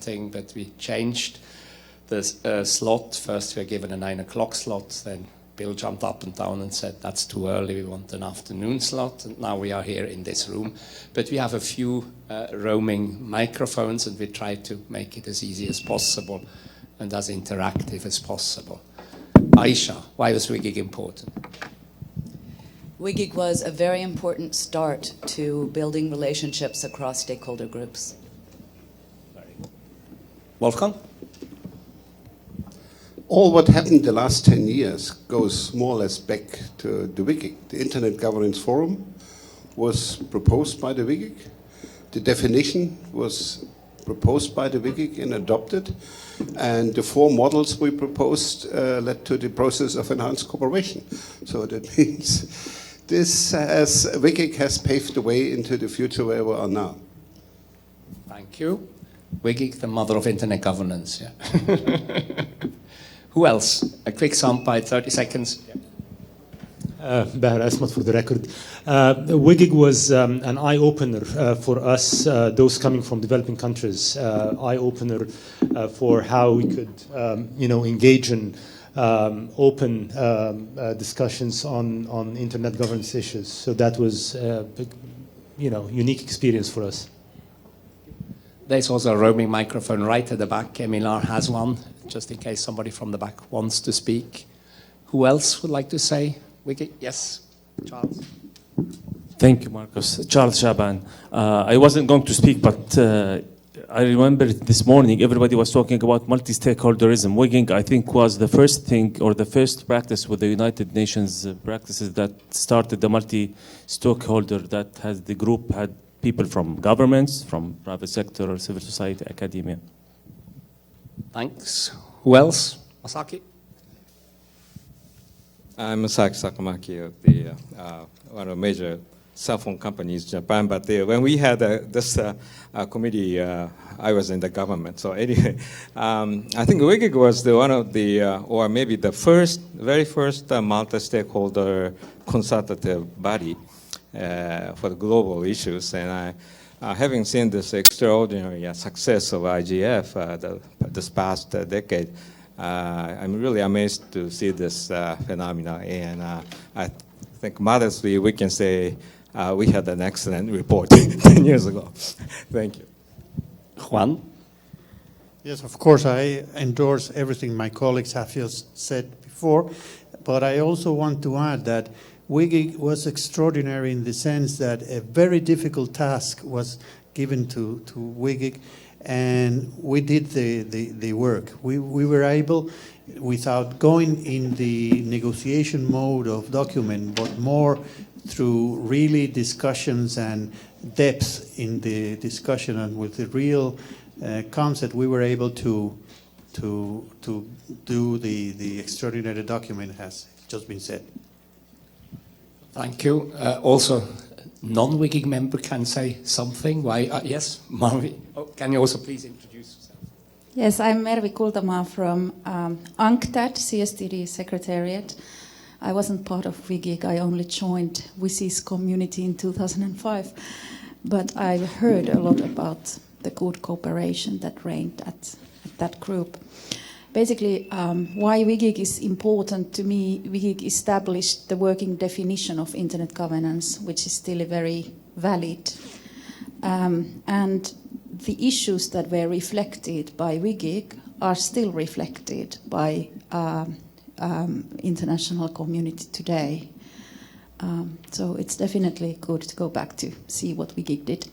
thing, but we changed the slot. First we were given a 9 o'clock slot, then Bill jumped up and down and said, that's too early, we want an afternoon slot, and now we are here in this room. But we have a few roaming microphones, and we try to make it as easy as possible and as interactive as possible. Aisha, why was WGIG important? WGIG was a very important start to building relationships across stakeholder groups. Wolfgang? All what happened the last 10 years goes more or less back to the WGIG. The Internet Governance Forum was proposed by the WGIG. The definition was proposed by the WGIG and adopted. And the 4 models we proposed led to the process of enhanced cooperation. So that means WGIG has paved the way into the future where we are now. Thank you. WGIG, the mother of internet governance. Yeah. Who else? A quick soundbite, 30 seconds. Bahar Asmat for the record. WGIG was an eye-opener for us, those coming from developing countries. Eye-opener for how we could, engage in open discussions on internet governance issues. So that was, unique experience for us. There's also a roaming microphone right at the back. Emilar has one, just in case somebody from the back wants to speak. Who else would like to say? Yes, Charles. Thank you, Marcus. Charles Shaban. I wasn't going to speak, but I remember this morning everybody was talking about multi-stakeholderism. WGIG, I think, was the first thing or the first practice with the United Nations practices that started the multi-stakeholder, that has the group had people from governments, from private sector, civil society, academia. Thanks. Who else? Masaki? I'm Masaki Sakamaki of the one of the major cell phone companies in Japan. But when we had this committee, I was in the government. So anyway, I think WGIG was one of the, or maybe the very first multi-stakeholder consultative body for the global issues. And having seen this extraordinary success of IGF this past decade, I'm really amazed to see this phenomena. And I think modestly we can say we had an excellent report 10 years ago. Thank you. Juan? Yes, of course, I endorse everything my colleagues have just said before, but I also want to add that WGIG was extraordinary in the sense that a very difficult task was given to WGIG, and we did the work. We were able, without going in the negotiation mode of document, but more through really discussions and depth in the discussion and with the real concept, we were able to do the extraordinary document has just been said. Thank you. Also, non-WGIG member can say something. Why? Yes, Marvi. Oh, can you also please introduce yourself? Yes, I'm Mervi Kultamaa from UNCTAD, CSTD Secretariat. I wasn't part of WGIG. I only joined WSIS community in 2005. But I've heard a lot about the good cooperation that reigned at that group. Basically, why WGIG is important to me, WGIG established the working definition of internet governance, which is still very valid. And the issues that were reflected by WGIG are still reflected by international community today. So it's definitely good to go back to see what WGIG did.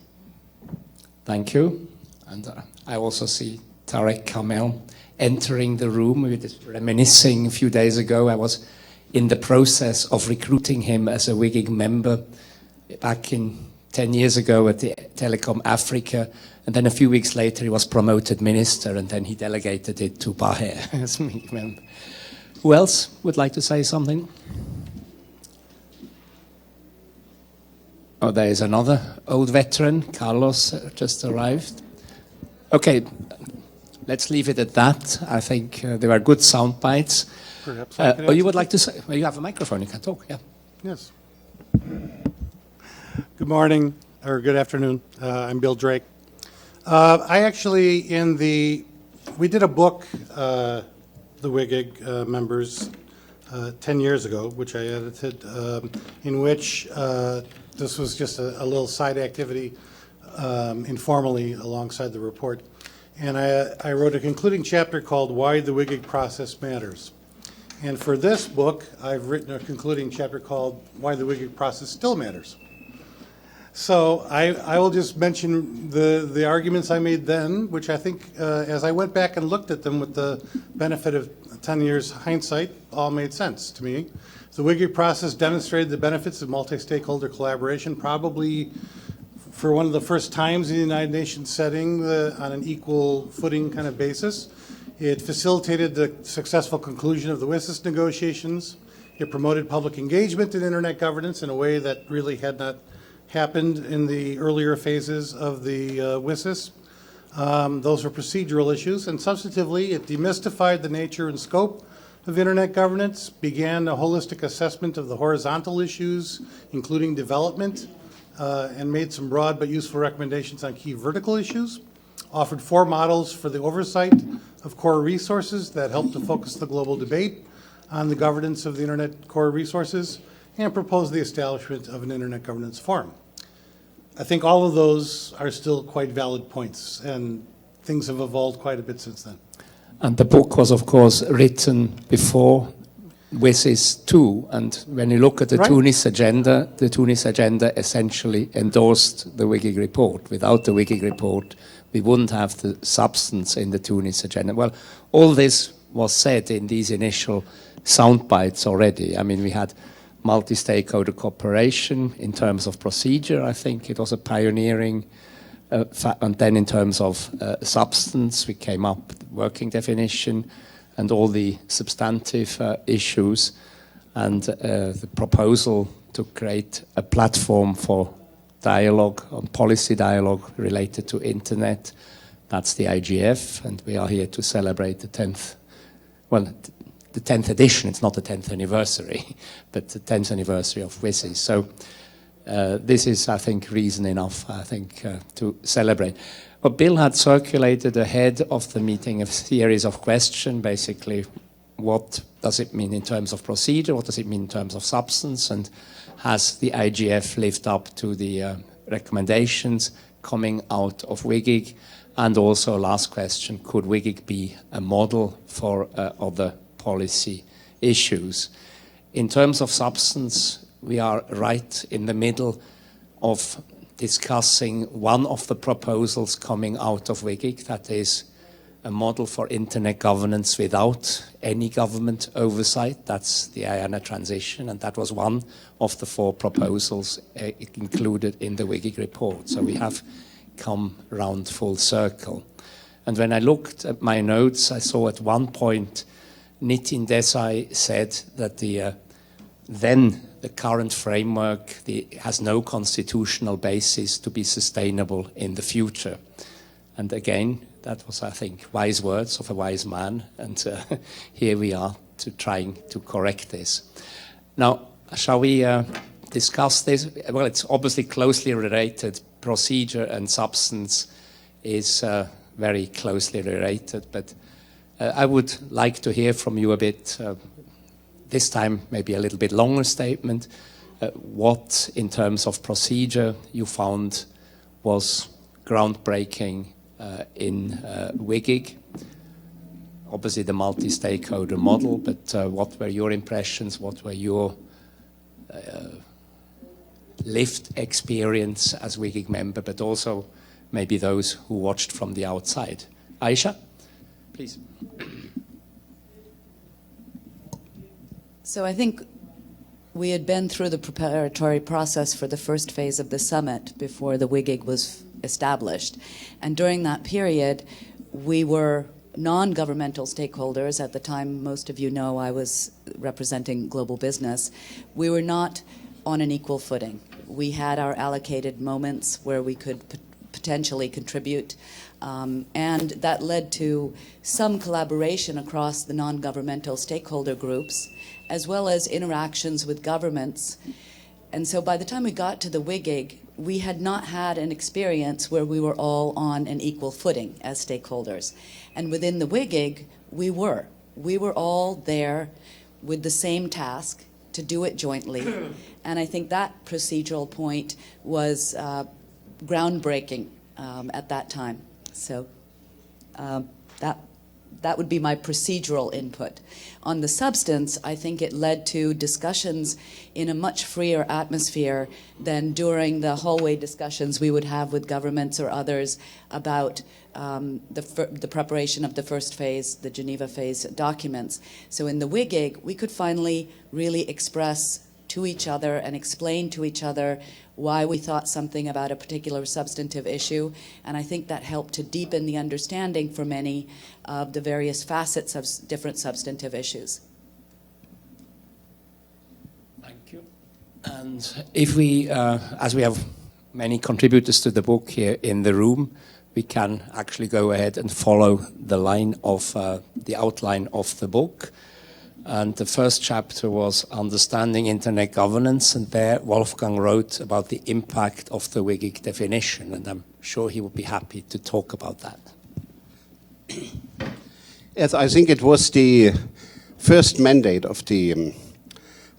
Thank you. And I also see Tarek Kamel entering the room. We were reminiscing a few days ago. I was in the process of recruiting him as a WGIG member back in 10 years ago at the Telecom Africa. And then a few weeks later, he was promoted minister, and then he delegated it to Baher as WGIG member. Who else would like to say something? Oh, there is another old veteran. Carlos just arrived. Okay, let's leave it at that. I think there are good sound bites. Perhaps oh, you would like to say? Well, you have a microphone. You can talk. Yeah. Yes. Good morning, or good afternoon. I'm Bill Drake. I actually, we did a book, the WGIG members, 10 years ago, which I edited, in which this was just a little side activity informally alongside the report. And I wrote a concluding chapter called Why the WGIG Process Matters. And for this book, I've written a concluding chapter called Why the WGIG Process Still Matters. So I will just mention the arguments I made then, which I think, as I went back and looked at them with the benefit of 10 years hindsight, all made sense to me. The WGIG process demonstrated the benefits of multi-stakeholder collaboration, probably for one of the first times in the United Nations setting on an equal footing kind of basis. It facilitated the successful conclusion of the WSIS negotiations. It promoted public engagement in internet governance in a way that really had not happened in the earlier phases of the WSIS. Those were procedural issues, and substantively, it demystified the nature and scope of internet governance, began a holistic assessment of the horizontal issues, including development, and made some broad but useful recommendations on key vertical issues, offered 4 models for the oversight of core resources that helped to focus the global debate on the governance of the internet core resources, and proposed the establishment of an internet governance forum. I think all of those are still quite valid points, and things have evolved quite a bit since then. And the book was, of course, written before WSIS 2, and when you look at the Tunis agenda essentially endorsed the WGIG report. Without the WGIG report, we wouldn't have the substance in the Tunis agenda. Well, all this was said in these initial sound bites already. I mean, we had multi-stakeholder cooperation in terms of procedure. I think it was a pioneering, and then in terms of substance, we came up with working definition and all the substantive issues, and the proposal to create a platform for dialogue, on policy dialogue related to internet. That's the IGF, and we are here to celebrate the 10th, well, the 10th edition. It's not the 10th anniversary, but the 10th anniversary of WSIS. So this is, I think, reason enough, I think, to celebrate. But Bill had circulated ahead of the meeting a series of questions, basically, what does it mean in terms of procedure, what does it mean in terms of substance, and has the IGF lived up to the recommendations coming out of WGIG? And also, last question, could WGIG be a model for other policy issues? In terms of substance, we are right in the middle of discussing one of the proposals coming out of WGIG, that is a model for internet governance without any government oversight. That's the IANA transition, and that was one of the 4 proposals included in the WGIG report. So we have come round full circle. And when I looked at my notes, I saw at one point Nitin Desai said that the current framework has no constitutional basis to be sustainable in the future. And again, that was, I think, wise words of a wise man. And here we are trying to correct this. Now, shall we discuss this? Well, it's obviously closely related. Procedure and substance is very closely related. But I would like to hear from you a bit, this time maybe a little bit longer statement, what in terms of procedure you found was groundbreaking in WGIG. Obviously the multi-stakeholder model, but what were your impressions, what were your lived experience as WGIG member, but also maybe those who watched from the outside. Aisha, please. So I think we had been through the preparatory process for the first phase of the summit before the WGIG was established. And during that period, we were non-governmental stakeholders. At the time, most of you know I was representing global business. We were not on an equal footing. We had our allocated moments where we could potentially contribute, and that led to some collaboration across the non-governmental stakeholder groups, as well as interactions with governments. And so by the time we got to the WGIG, we had not had an experience where we were all on an equal footing as stakeholders. And within the WGIG, we were. We were all there with the same task to do it jointly. And I think that procedural point was groundbreaking at that time. So that would be my procedural input. On the substance, I think it led to discussions in a much freer atmosphere than during the hallway discussions we would have with governments or others about the preparation of the first phase, the Geneva phase documents. So in the WGIG, we could finally really express to each other and explain to each other why we thought something about a particular substantive issue. And I think that helped to deepen the understanding for many of the various facets of different substantive issues. Thank you. And if we, as we have many contributors to the book here in the room, we can actually go ahead and follow the line of the outline of the book. And the first chapter was Understanding Internet Governance, and there Wolfgang wrote about the impact of the WGIG definition, and I'm sure he would be happy to talk about that. Yes, I think it was the first mandate of the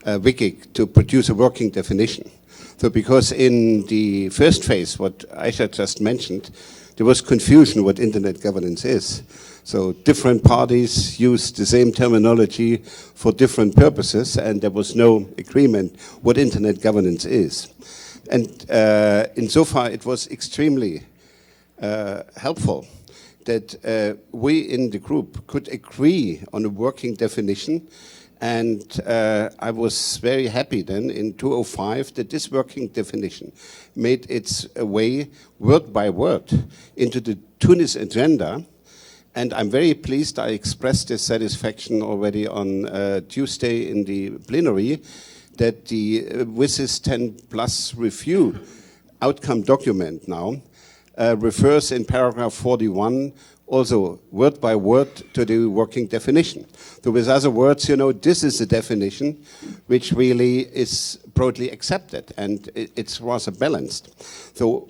WGIG to produce a working definition. So because in the first phase, what Aisha just mentioned, there was confusion what Internet governance is. So different parties used the same terminology for different purposes, and there was no agreement what Internet governance is. And insofar, it was extremely helpful that we in the group could agree on a working definition. And I was very happy then in 2005 that this working definition made its way word by word into the Tunis agenda. And I'm very pleased I expressed this satisfaction already on Tuesday in the plenary that the with this 10+ review outcome document now refers in paragraph 41 also word by word to the working definition. So with other words, you know, this is a definition which really is broadly accepted, and it's rather balanced. So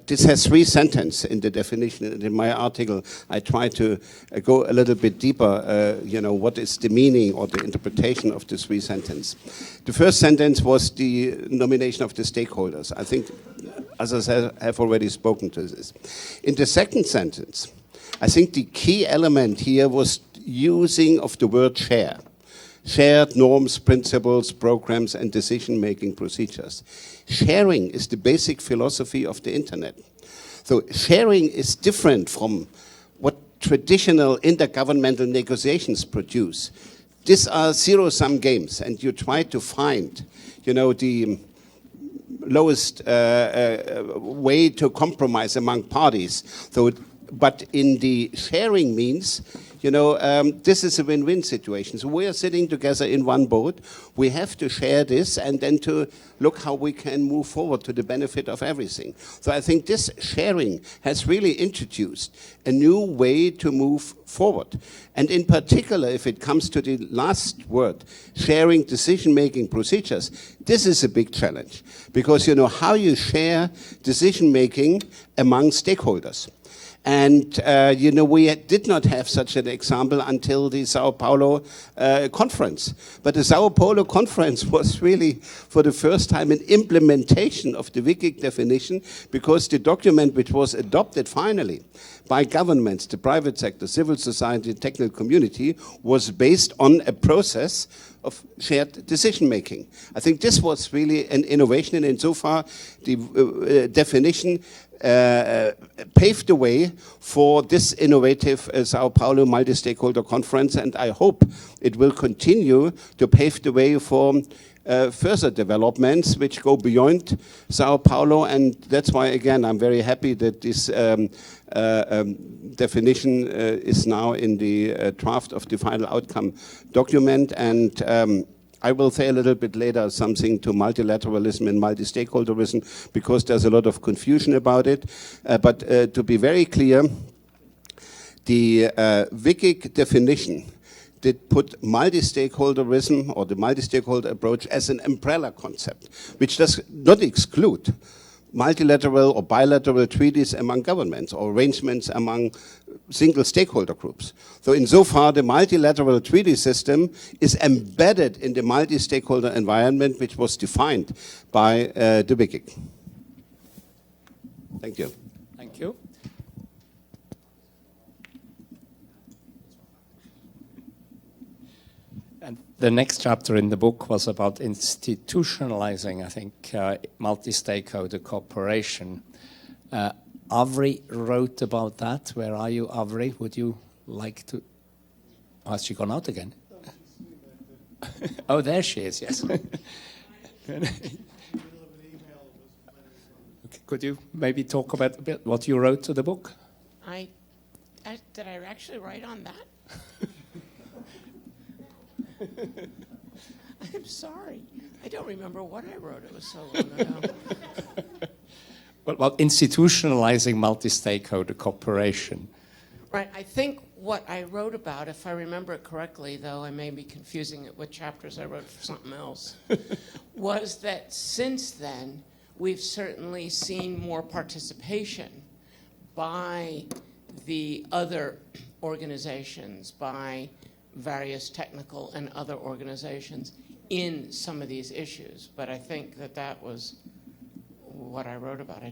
this has 3 sentences in the definition, and in my article I try to go a little bit deeper, you know, what is the meaning or the interpretation of the 3 sentences. The first sentence was the nomination of the stakeholders. I think others have already spoken to this. In the second sentence, I think the key element here was using of the word share. Shared norms, principles, programs, and decision-making procedures. Sharing is the basic philosophy of the internet. So sharing is different from what traditional intergovernmental negotiations produce. These are zero-sum games, and you try to find, you know, the lowest way to compromise among parties. So, but in the sharing means, you know, this is a win-win situation. So we are sitting together in one boat. We have to share this and then to look how we can move forward to the benefit of everything. So I think this sharing has really introduced a new way to move forward. And in particular, if it comes to the last word, sharing decision-making procedures, this is a big challenge. Because, you know, how you share decision-making among stakeholders. And, you know, we did not have such an example until the Sao Paulo conference. But the Sao Paulo conference was really, for the first time, an implementation of the WGIG definition, because the document which was adopted finally by governments, the private sector, civil society, technical community, was based on a process of shared decision-making. I think this was really an innovation, and insofar the definition paved the way for this innovative Sao Paulo multi-stakeholder conference, and I hope it will continue to pave the way for further developments which go beyond Sao Paulo, and that's why, again, I'm very happy that this definition is now in the draft of the final outcome document, and I will say a little bit later something to multilateralism and multi-stakeholderism, because there's a lot of confusion about it. But to be very clear, the WGIG definition did put multi-stakeholderism or the multi-stakeholder approach as an umbrella concept, which does not exclude multilateral or bilateral treaties among governments or arrangements among single stakeholder groups. So insofar, the multilateral treaty system is embedded in the multi-stakeholder environment which was defined by the WGIG. Thank you. Thank you. And the next chapter in the book was about institutionalizing, I think, multi-stakeholder cooperation. Avri wrote about that. Where are you, Avri? Would you like to? Oh, has she gone out again? Oh, there she is, yes. Okay, could you maybe talk about a bit what you wrote to the book? Did I actually write on that? I'm sorry. I don't remember what I wrote. It was so long ago. Well, institutionalizing multi-stakeholder cooperation. Right. I think what I wrote about, if I remember it correctly, though I may be confusing it with chapters I wrote for something else, was that since then, we've certainly seen more participation by the other organizations, by various technical and other organizations in some of these issues. But I think that that was what I wrote about.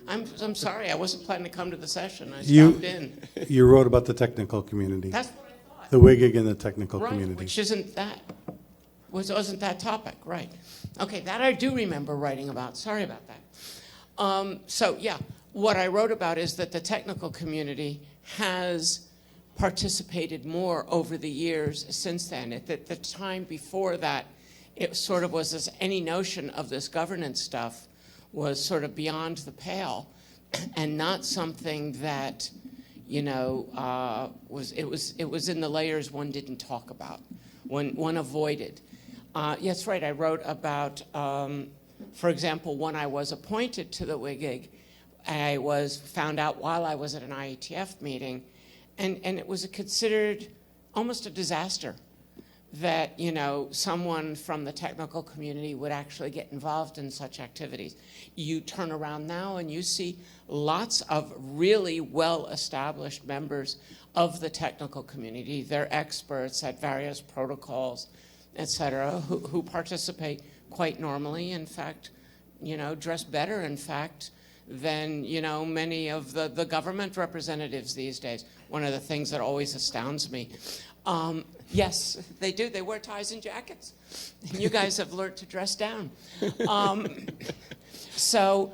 I'm sorry, I wasn't planning to come to the session. I stopped in. You wrote about the technical community. That's what I thought. The WGIG and the technical Right, community. which wasn't that topic, right. Okay, that I do remember writing about. Sorry about that. So yeah, what I wrote about is that the technical community has participated more over the years since then. At the time before that, it sort of was any notion of this governance stuff was sort of beyond the pale and not something that, you know, was in the layers one didn't talk about, one avoided. Yes, right, I wrote about, for example, when I was appointed to the WGIG, I found out while I was at an IETF meeting, and it was considered almost a disaster that, you know, someone from the technical community would actually get involved in such activities. You turn around now and you see lots of really well-established members of the technical community. They're experts at various protocols, et cetera, who participate quite normally. In fact, you know, dress better, in fact, than, you know, many of the government representatives these days. One of the things that always astounds me. Yes, they do. They wear ties and jackets. And you guys have learned to dress down. So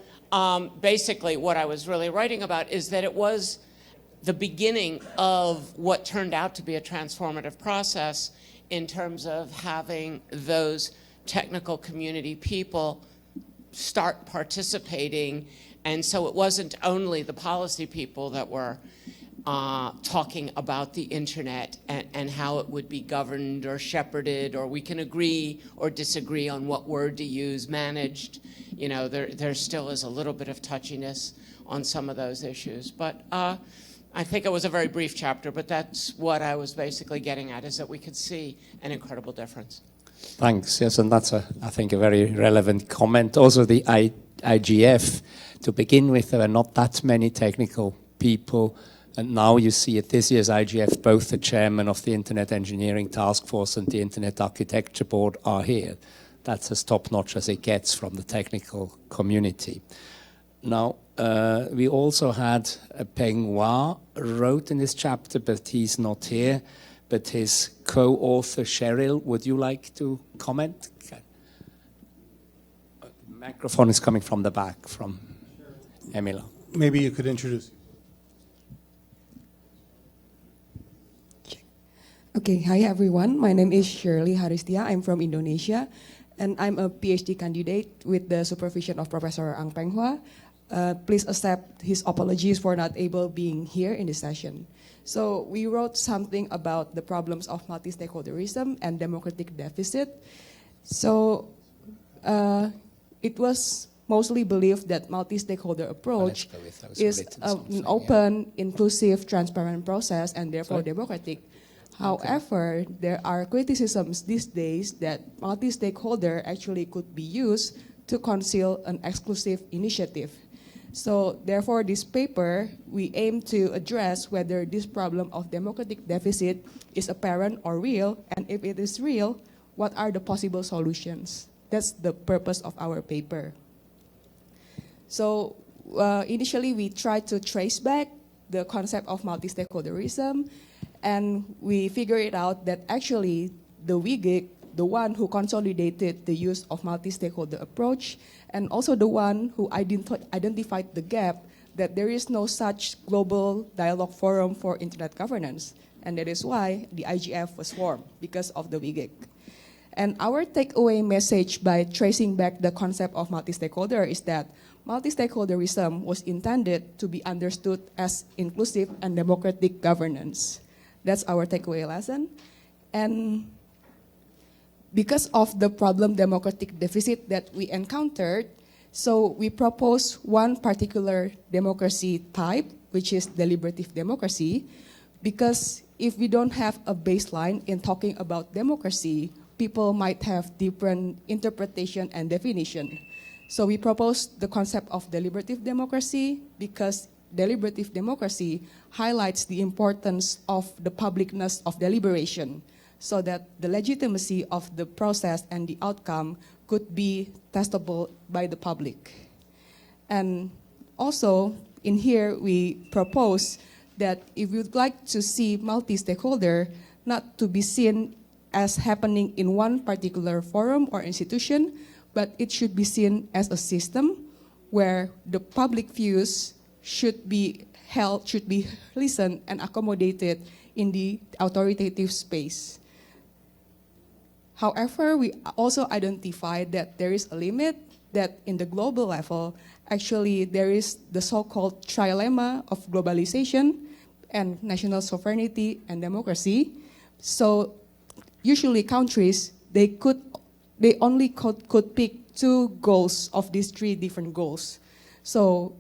basically what I was really writing about is that it was the beginning of what turned out to be a transformative process in terms of having those technical community people start participating. And so it wasn't only the policy people that were talking about the internet and how it would be governed or shepherded, or we can agree or disagree on what word to use, managed. You know, there still is a little bit of touchiness on some of those issues. But I think it was a very brief chapter, but that's what I was basically getting at, is that we could see an incredible difference. Thanks. Yes, and that's, I think, a very relevant comment. Also, the IGF, to begin with, there were not that many technical people. And now you see at this year's IGF, both the chairman of the Internet Engineering Task Force and the Internet Architecture Board are here. That's as top-notch as it gets from the technical community. Now, we also had Peng Hua wrote in this chapter, but he's not here. But his co-author, Cheryl, would you like to comment? Okay. The microphone is coming from the back, from Emila. Maybe you could introduce. Okay, hi everyone. My name is Shirley Haristia. I'm from Indonesia, and I'm a PhD candidate with the supervision of Professor Ang Peng Hua. Please accept his apologies for not able being here in this session. So we wrote something about the problems of multi-stakeholderism and democratic deficit. So it was mostly believed that multi-stakeholder approach is an open, inclusive, transparent process and therefore democratic. However, there are criticisms these days that multi-stakeholder actually could be used to conceal an exclusive initiative. So therefore, this paper, we aim to address whether this problem of democratic deficit is apparent or real, and if it is real, what are the possible solutions? That's the purpose of our paper. So initially, we tried to trace back the concept of multi-stakeholderism, and we figured out that actually the WGIG, the one who consolidated the use of multi-stakeholder approach, and also the one who identified the gap that there is no such global dialogue forum for internet governance. And that is why the IGF was formed, because of the WGIG. And our takeaway message by tracing back the concept of multi-stakeholder is that multi-stakeholderism was intended to be understood as inclusive and democratic governance. That's our takeaway lesson. And because of the problem democratic deficit that we encountered, so we propose one particular democracy type, which is deliberative democracy, because if we don't have a baseline in talking about democracy, people might have different interpretation and definition. So we propose the concept of deliberative democracy because deliberative democracy highlights the importance of the publicness of deliberation so that the legitimacy of the process and the outcome could be testable by the public. And also, in here, we propose that if you'd like to see multi-stakeholder not to be seen as happening in one particular forum or institution, but it should be seen as a system where the public views should be held, should be listened and accommodated in the authoritative space. However, we also identified that there is a limit, that in the global level, actually there is the so-called trilemma of globalization and national sovereignty and democracy. So usually countries, they only could pick two goals of these three different goals. So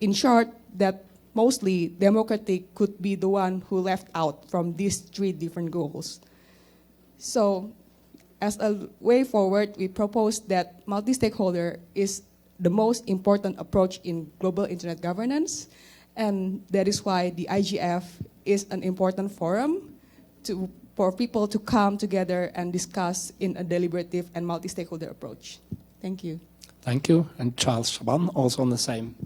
in short, that mostly democratic could be the one who left out from these three different goals. So as a way forward, we propose that multi-stakeholder is the most important approach in global internet governance, and that is why the IGF is an important forum for people to come together and discuss in a deliberative and multi-stakeholder approach. Thank you. Thank you. And Charles Shaban, also on the same.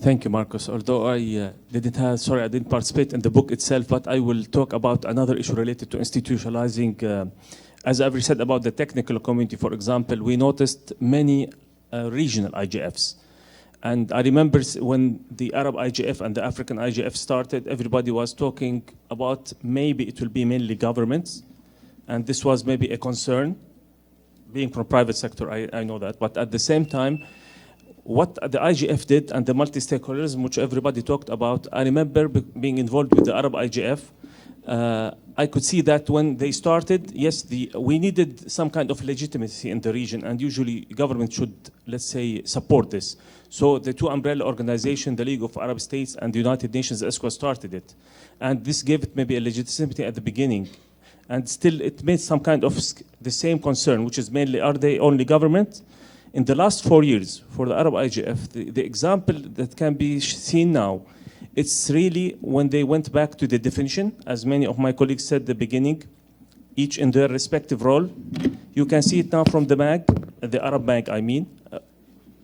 Thank you, Marcus. Although I didn't participate in the book itself, but I will talk about another issue related to institutionalizing. As I've said about the technical community, for example, we noticed many regional IGFs. And I remember when the Arab IGF and the African IGF started, everybody was talking about maybe it will be mainly governments. And this was maybe a concern. Being from private sector, I know that. But at the same time, what the IGF did and the multi-stakeholderism, which everybody talked about, I remember being involved with the Arab IGF. I could see that when they started, yes, we needed some kind of legitimacy in the region, and usually government should, let's say, support this. So the two umbrella organizations, the League of Arab States and the United Nations, ESCO, started it. And this gave it maybe a legitimacy at the beginning. And still it made some kind of the same concern, which is mainly, are they only government? In the last 4 years, for the Arab IGF, the example that can be seen now, it's really when they went back to the definition, as many of my colleagues said at the beginning, each in their respective role. You can see it now from the MAG, the Arab MAG, I mean.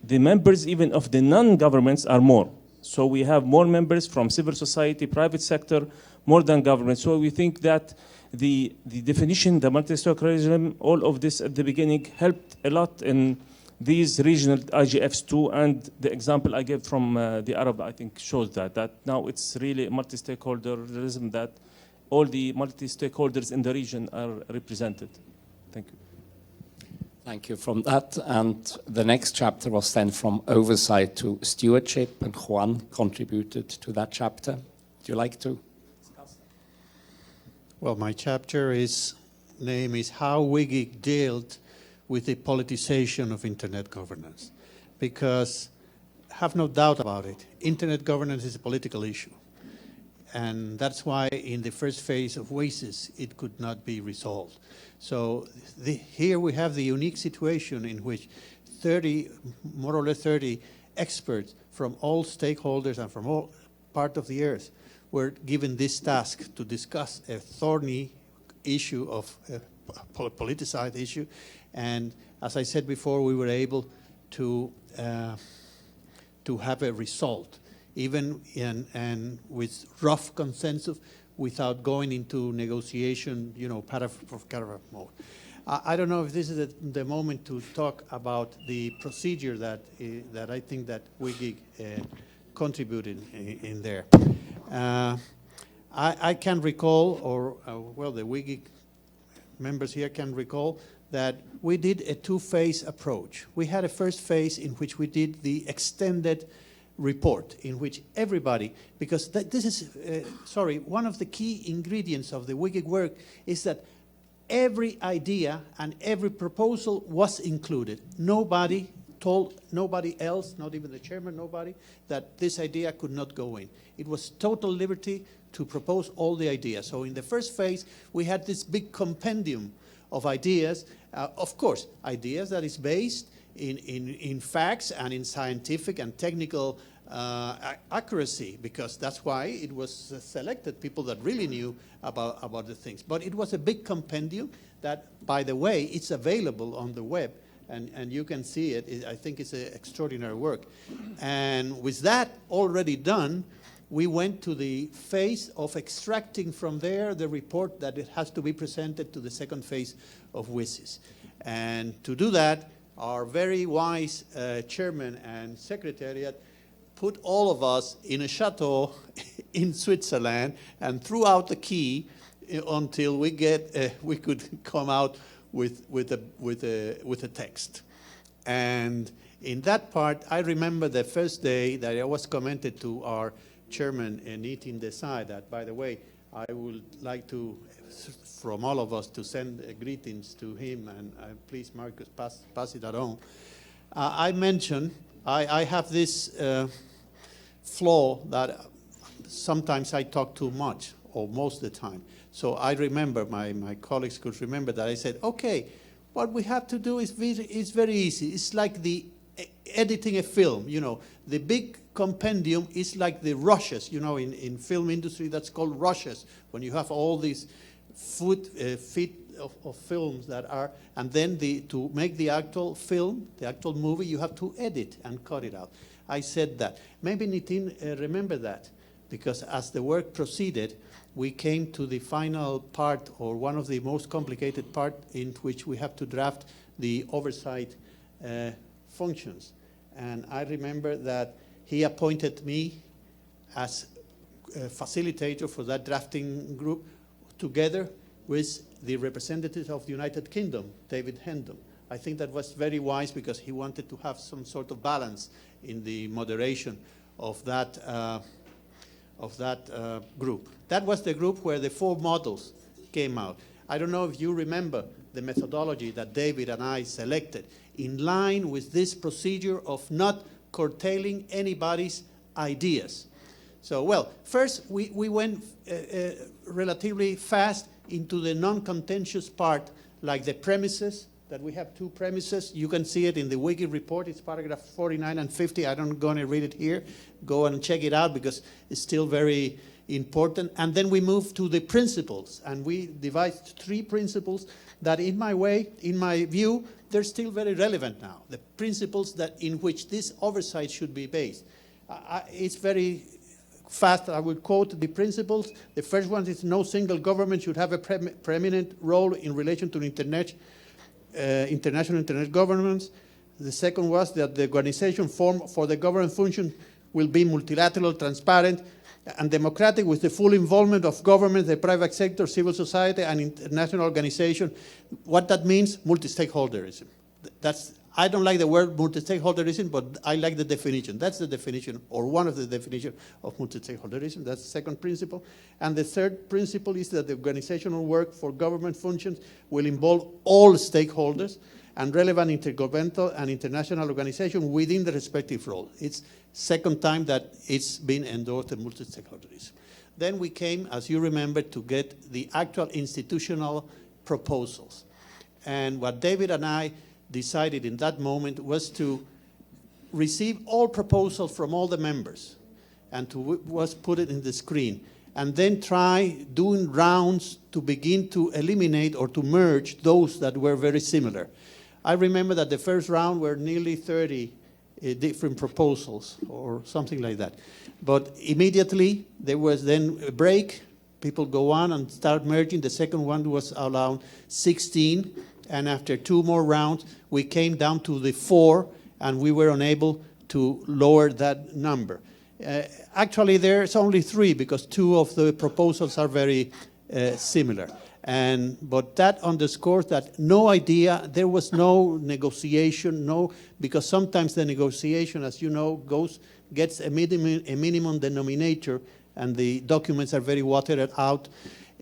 The members even of the non-governments are more. So we have more members from civil society, private sector, more than government. So we think that the definition, the multi-stakeholderism, all of this at the beginning helped a lot in these regional IGFs too, and the example I gave from the Arab, I think, shows that now it's really multi-stakeholderism, that all the multi-stakeholders in the region are represented. Thank you. Thank you from that. And the next chapter was then from oversight to stewardship, and Juan contributed to that chapter. Would you like to discuss? Well, my chapter name is How WGIG Dealt with the politicization of internet governance. Because, have no doubt about it, internet governance is a political issue. and that's why in the first phase of WASIS it could not be resolved. So here we have the unique situation in which 30, more or less 30 experts from all stakeholders and from all parts of the earth were given this task to discuss a thorny issue of a politicized issue. And as I said before, we were able to have a result, even and with rough consensus, without going into negotiation, you know, paragraph mode. I don't know if this is the moment to talk about the procedure that I think that WGIG contributed in there. I can recall, or well, the WGIG members here can recall, that we did a two-phase approach. We had a first phase in which we did the extended report, in which everybody, because this is, one of the key ingredients of the WGIG work is that every idea and every proposal was included. Nobody told nobody else, not even the chairman, nobody, that this idea could not go in. It was total liberty to propose all the ideas. So in the first phase, we had this big compendium of ideas, of course, ideas that is based in facts and in scientific and technical accuracy, because that's why it was selected, people that really knew about the things. But it was a big compendium that, by the way, it's available on the web, and you can see it. I think it's an extraordinary work. And with that already done, we went to the phase of extracting from there the report that it has to be presented to the second phase of WSIS. And to do that, our very wise chairman and secretariat put all of us in a chateau in Switzerland and threw out the key until we could come out with a text. And in that part, I remember the first day that I was commented to our chairman, Nitin Desai, that, by the way, I would like to, from all of us, to send greetings to him, and please, Marcus, pass it on. I mentioned, I have this flaw that sometimes I talk too much, or most of the time. So I remember, my colleagues could remember that I said, okay, what we have to do is very easy. It's like the editing a film, you know. The big compendium is like the rushes, you know, in film industry that's called rushes, when you have all these feet of films that are, and then to make the actual film, the actual movie, you have to edit and cut it out. I said that. Maybe Nitin remember that, because as the work proceeded, we came to the final part, or one of the most complicated part, in which we have to draft the oversight functions. And I remember that he appointed me as a facilitator for that drafting group, together with the representative of the United Kingdom, David Hendon. I think that was very wise, because he wanted to have some sort of balance in the moderation of that group. That was the group where the 4 models came out. I don't know if you remember the methodology that David and I selected, in line with this procedure of not curtailing anybody's ideas. So, well, first we went relatively fast into the non-contentious part, like the premises, that we have 2 premises. You can see it in the WGIG report. It's paragraph 49 and 50. I don't going to read it here. Go and check it out, because it's still very important. And then we moved to the principles, and we devised 3 principles that, in my view, they're still very relevant now. The principles in which this oversight should be based. It's very fast. I will quote the principles. The first one is no single government should have a preeminent role in relation to international internet governance. The second was that the organization formed for the government function will be multilateral, transparent, and democratic, with the full involvement of government, the private sector, civil society, and international organization. What that means, multi-stakeholderism. I don't like the word multi-stakeholderism, but I like the definition. That's the definition, or one of the definitions of multi-stakeholderism. That's the second principle. And the third principle is that the organizational work for government functions will involve all stakeholders and relevant intergovernmental and international organizations within the respective role. It's second time that it's been endorsed in multi-stakeholderism. Then we came, as you remember, to get the actual institutional proposals. And what David and I decided in that moment was to receive all proposals from all the members and was put it in the screen. And then try doing rounds to begin to eliminate or to merge those that were very similar. I remember that the first round were nearly 30 different proposals or something like that. But immediately there was then a break. People go on and start merging. The second one was around 16. And after 2 more rounds, we came down to the 4, and we were unable to lower that number. Actually, there's only 3 because 2 of the proposals are very similar. But that underscores that no idea, there was no negotiation, because sometimes the negotiation, as you know, gets a minimum denominator, and the documents are very watered out.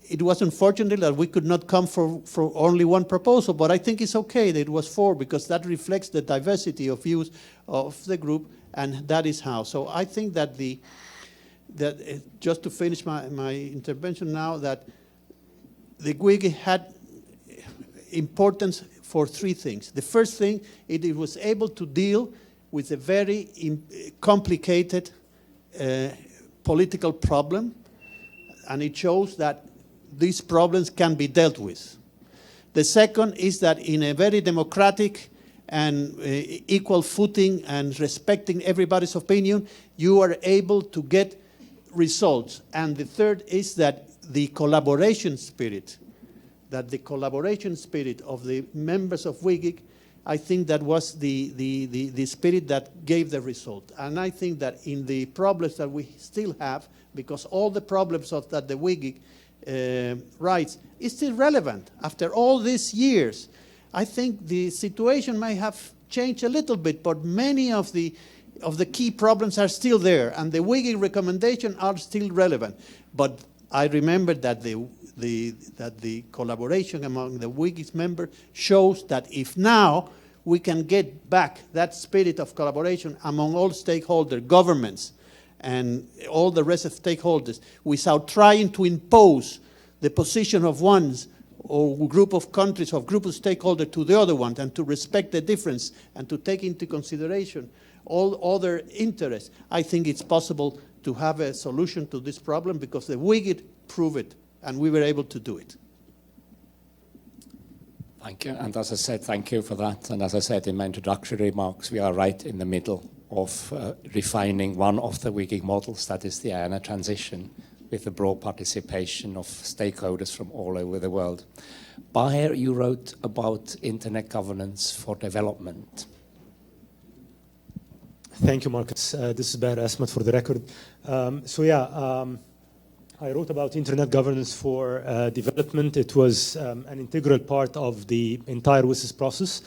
It was unfortunate that we could not come for only 1 proposal, but I think it's okay that it was 4, because that reflects the diversity of views of the group, and that is how. So I think that just to finish my intervention now, that the WGIG had importance for 3 things. The first thing, it was able to deal with a very complicated political problem, and it shows that these problems can be dealt with. The second is that in a very democratic and equal footing and respecting everybody's opinion, you are able to get results. And the third is that the collaboration spirit of the members of WGIG, I think that was the spirit that gave the result. And I think that in the problems that we still have, because all the problems that the WGIG writes is still relevant after all these years. I think the situation may have changed a little bit, but many of the key problems are still there, and the WGIG recommendations are still relevant. But I remember that the collaboration among the WGIG members shows that if now we can get back that spirit of collaboration among all stakeholders, governments, and all the rest of stakeholders, without trying to impose the position of one or group of countries or group of stakeholders to the other one, and to respect the difference and to take into consideration all other interests, I think it's possible to have a solution to this problem, because the WGIG proved it, and we were able to do it. Thank you. And as I said, thank you for that. And as I said in my introductory remarks, we are right in the middle of refining one of the WGIG models, that is the IANA transition, with the broad participation of stakeholders from all over the world. Bayer, you wrote about internet governance for development. Thank you, Marcus. This is Bayer Asmat for the record. I wrote about internet governance for development. It was an integral part of the entire WSIS process.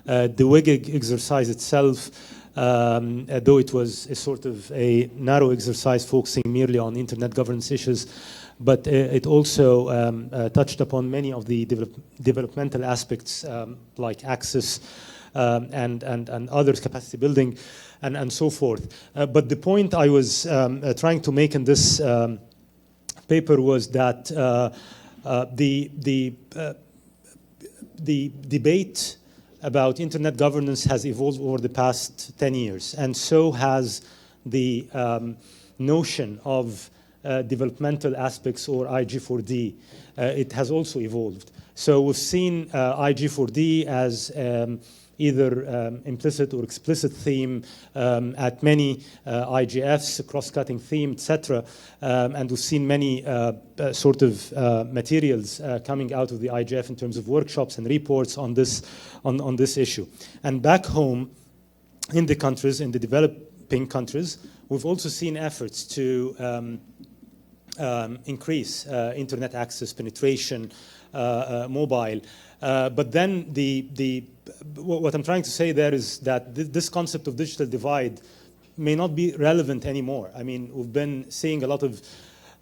The WGIG exercise itself, though it was a sort of a narrow exercise focusing merely on internet governance issues, but it also touched upon many of the developmental aspects like access and others, capacity building, and so forth. But the point I was trying to make in this paper was that the debate about internet governance has evolved over the past 10 years, and so has the notion of developmental aspects, or IG4D. It has also evolved. So we've seen IG4D as either implicit or explicit theme at many IGFs, cross-cutting theme, etc. And we've seen many sort of materials coming out of the IGF in terms of workshops and reports on this issue. And back home, in the countries, in the developing countries, we've also seen efforts to increase internet access, penetration, mobile. But then what I'm trying to say there is that this concept of digital divide may not be relevant anymore. I mean, we've been seeing a lot of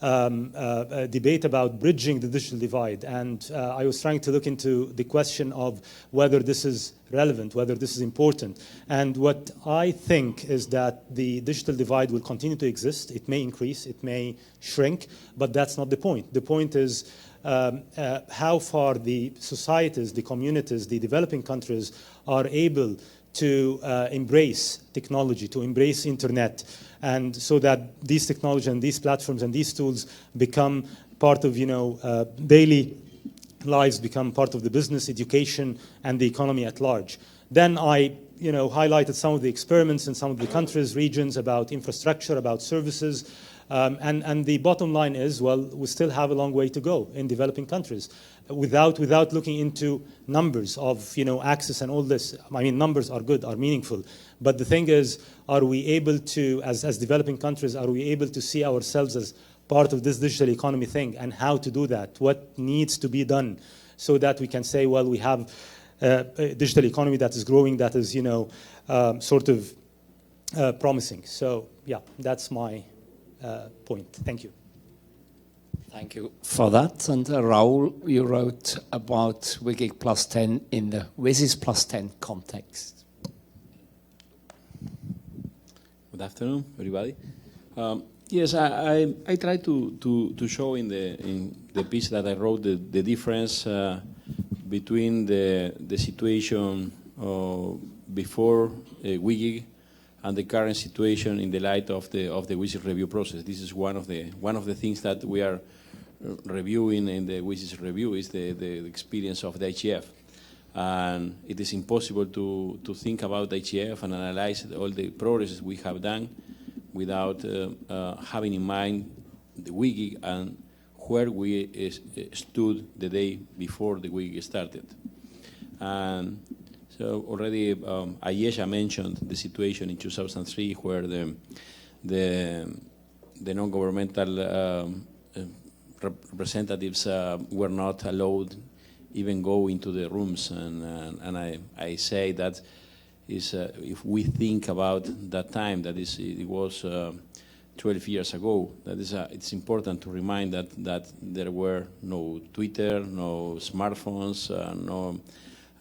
debate about bridging the digital divide. And I was trying to look into the question of whether this is relevant, whether this is important. And what I think is that the digital divide will continue to exist. It may increase, it may shrink, but that's not the point. The point is how far the societies, the communities, the developing countries are able to embrace technology, to embrace internet, and so that these technology and these platforms and these tools become part of daily lives, become part of the business, education, and the economy at large. Then I highlighted some of the experiments in some of the countries, regions, about infrastructure, about services. And the bottom line is, well, we still have a long way to go in developing countries without looking into numbers of access and all this. I mean, numbers are good, are meaningful. But the thing is, are we able to, as developing countries, are we able to see ourselves as part of this digital economy thing, and how to do that? What needs to be done so that we can say, well, we have a digital economy that is growing, that is sort of promising. So yeah, that's my point. Thank you. Thank you for that. And Raul, you wrote about WGIG+10 in the WSIS+10 context. Good afternoon, everybody. Yes, I try to show in the piece that I wrote the difference between the situation before WGIG and the current situation in the light of the WSIS review process. This is one of the things that we are reviewing in the WSIS review is the experience of the IGF. And it is impossible to think about IGF and analyze all the progress we have done without having in mind the WGIG and where we stood the day before the WGIG started. And so already Ayesha mentioned the situation in 2003 where the non-governmental representatives were not allowed even go into the rooms, and I say that is if we think about that time, that is it was 12 years ago. That is it's important to remind that there were no Twitter, no smartphones,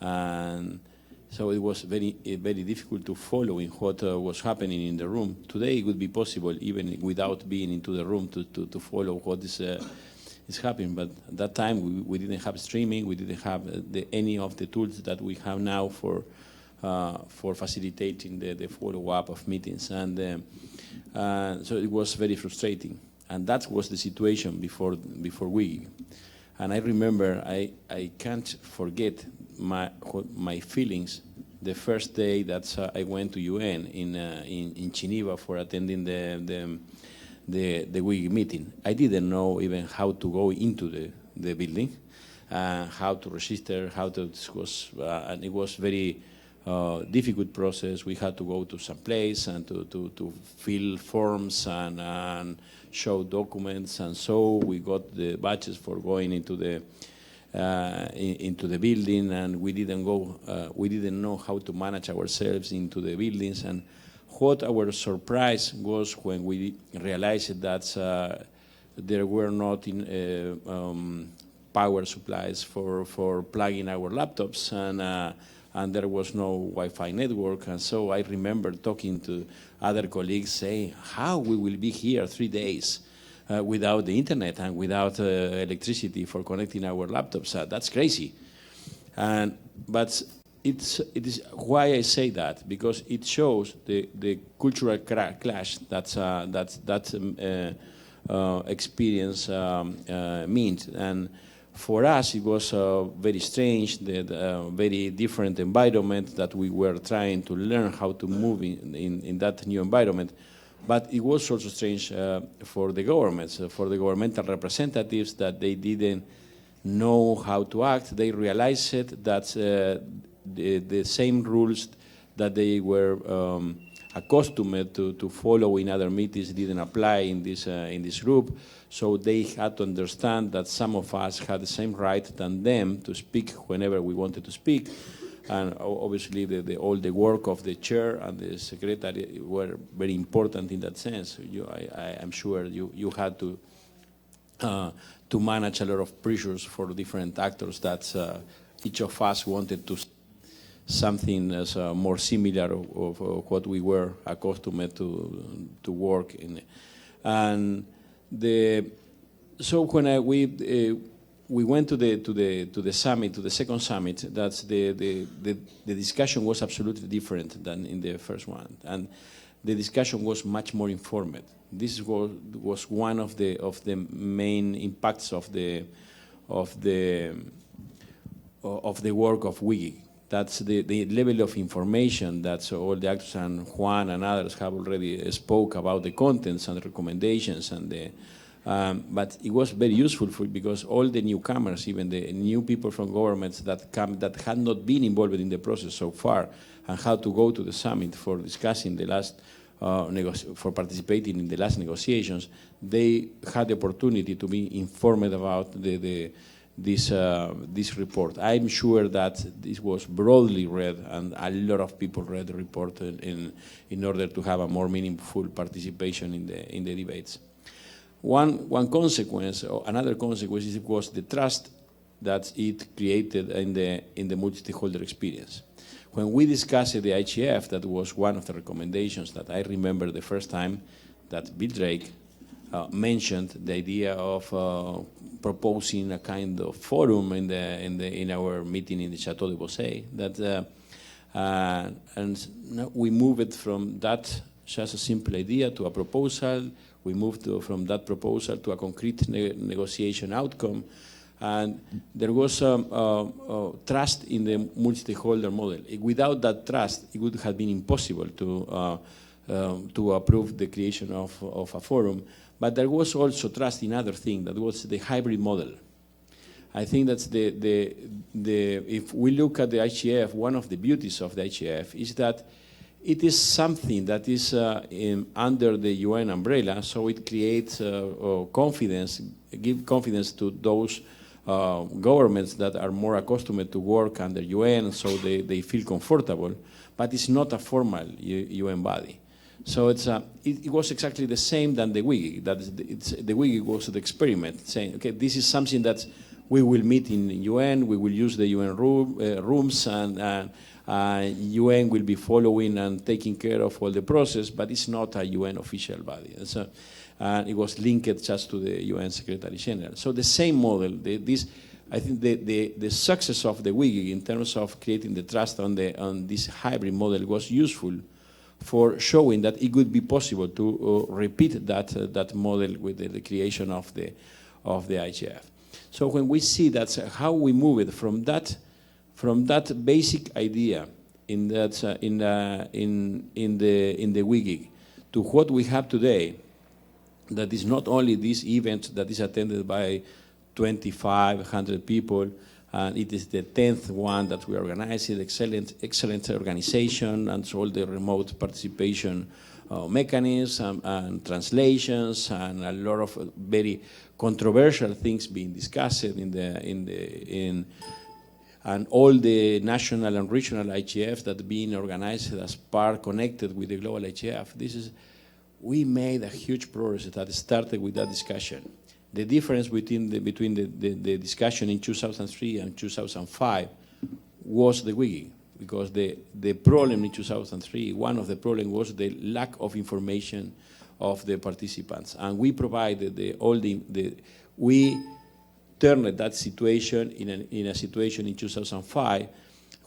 and so it was very difficult to follow in what was happening in the room. Today it would be possible even without being into the room to follow what is happening. But at that time we didn't have streaming, we didn't have any of the tools that we have now for facilitating the follow-up of meetings, and so it was very frustrating. And that was the situation before WGIG. And I remember I can't forget my feelings the first day that I went to UN in Geneva for attending the WGIG meeting. I didn't know even how to go into the building, how to register, and it was very difficult process. We had to go to some place and to fill forms and show documents, and so we got the badges for going into the building, and we didn't know how to manage ourselves into the buildings. And what our surprise was when we realized that there were not power supplies for plugging our laptops, and there was no Wi-Fi network. And so I remember talking to other colleagues saying, how we will be here 3 days without the internet and without electricity for connecting our laptops. That's crazy. But it is why I say that, because it shows the cultural clash that experience means. And for us, it was very strange, very different environment that we were trying to learn how to move in that new environment. But it was also strange for the governments, for the governmental representatives, that they didn't know how to act. They realized that the same rules that they were accustomed to follow in other meetings didn't apply in this group. So they had to understand that some of us had the same right than them to speak whenever we wanted to speak. And obviously all the work of the chair and the secretary were very important in that sense. I'm sure you had to to manage a lot of pressures for different actors that each of us wanted to something as more similar of what we were accustomed to work in. And so when we went to the summit, to the second summit, that's the discussion was absolutely different than in the first one, and the discussion was much more informed. This was one of the main impacts of the work of WGIG. That's the level of information that all the actors and Juan and others have already spoke about the contents and the recommendations and the. But it was very useful because all the newcomers, even the new people from governments that had not been involved in the process so far and had to go to the summit for discussing the last, for participating in the last negotiations, they had the opportunity to be informed about this report. I'm sure that this was broadly read and a lot of people read the report in order to have a more meaningful participation in the debates. One consequence, or another consequence, was the trust that it created in the multi-stakeholder experience. When we discussed the IGF, that was one of the recommendations that I remember the first time that Bill Drake mentioned the idea of proposing a kind of forum in our meeting in the Chateau de Beausset. And we moved from that just a simple idea to a proposal. We moved from that proposal to a concrete negotiation outcome. And there was trust in the multi-stakeholder model. Without that trust, it would have been impossible to approve the creation of a forum. But there was also trust in other things. That was the hybrid model. I think that's if we look at the IGF, one of the beauties of the IGF is that it is something that is under the UN umbrella, so it creates confidence, give confidence to those governments that are more accustomed to work under UN, so they feel comfortable, but it's not a formal UN body. So it was exactly the same than the WGIG. The WGIG was the experiment, saying, okay, this is something that we will meet in UN, we will use the UN rooms, and UN will be following and taking care of all the process, but it's not a UN official body. So, it was linked just to the UN Secretary General. So the same model, I think the success of the WGIG in terms of creating the trust on this hybrid model was useful for showing that it would be possible to repeat that model with the creation of the IGF. So when we see that's how we move it from that basic idea in the WGIG to what we have today, that is not only this event that is attended by 2,500 people, and it is the 10th one that we organize, excellent organization, and so all the remote participation mechanisms and translations, and a lot of very controversial things being discussed and all the national and regional IGFs that are being organized as part connected with the global IGF. We made a huge progress that started with that discussion. The difference between the discussion in 2003 and 2005 was the WGIG, because the problem in 2003, one of the problems was the lack of information of the participants, and we provided we turned that situation in a situation in 2005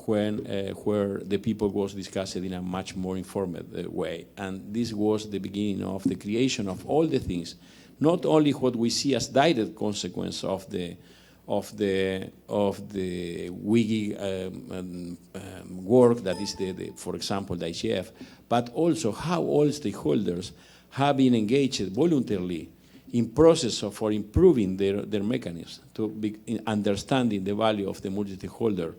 when where the people was discussed in a much more informed way, and this was the beginning of the creation of all the things, not only what we see as direct consequence of the WGIG work, that is for example the IGF, but also how all stakeholders have been engaged voluntarily in process for improving their mechanisms, to be understanding the value of the multi-stakeholder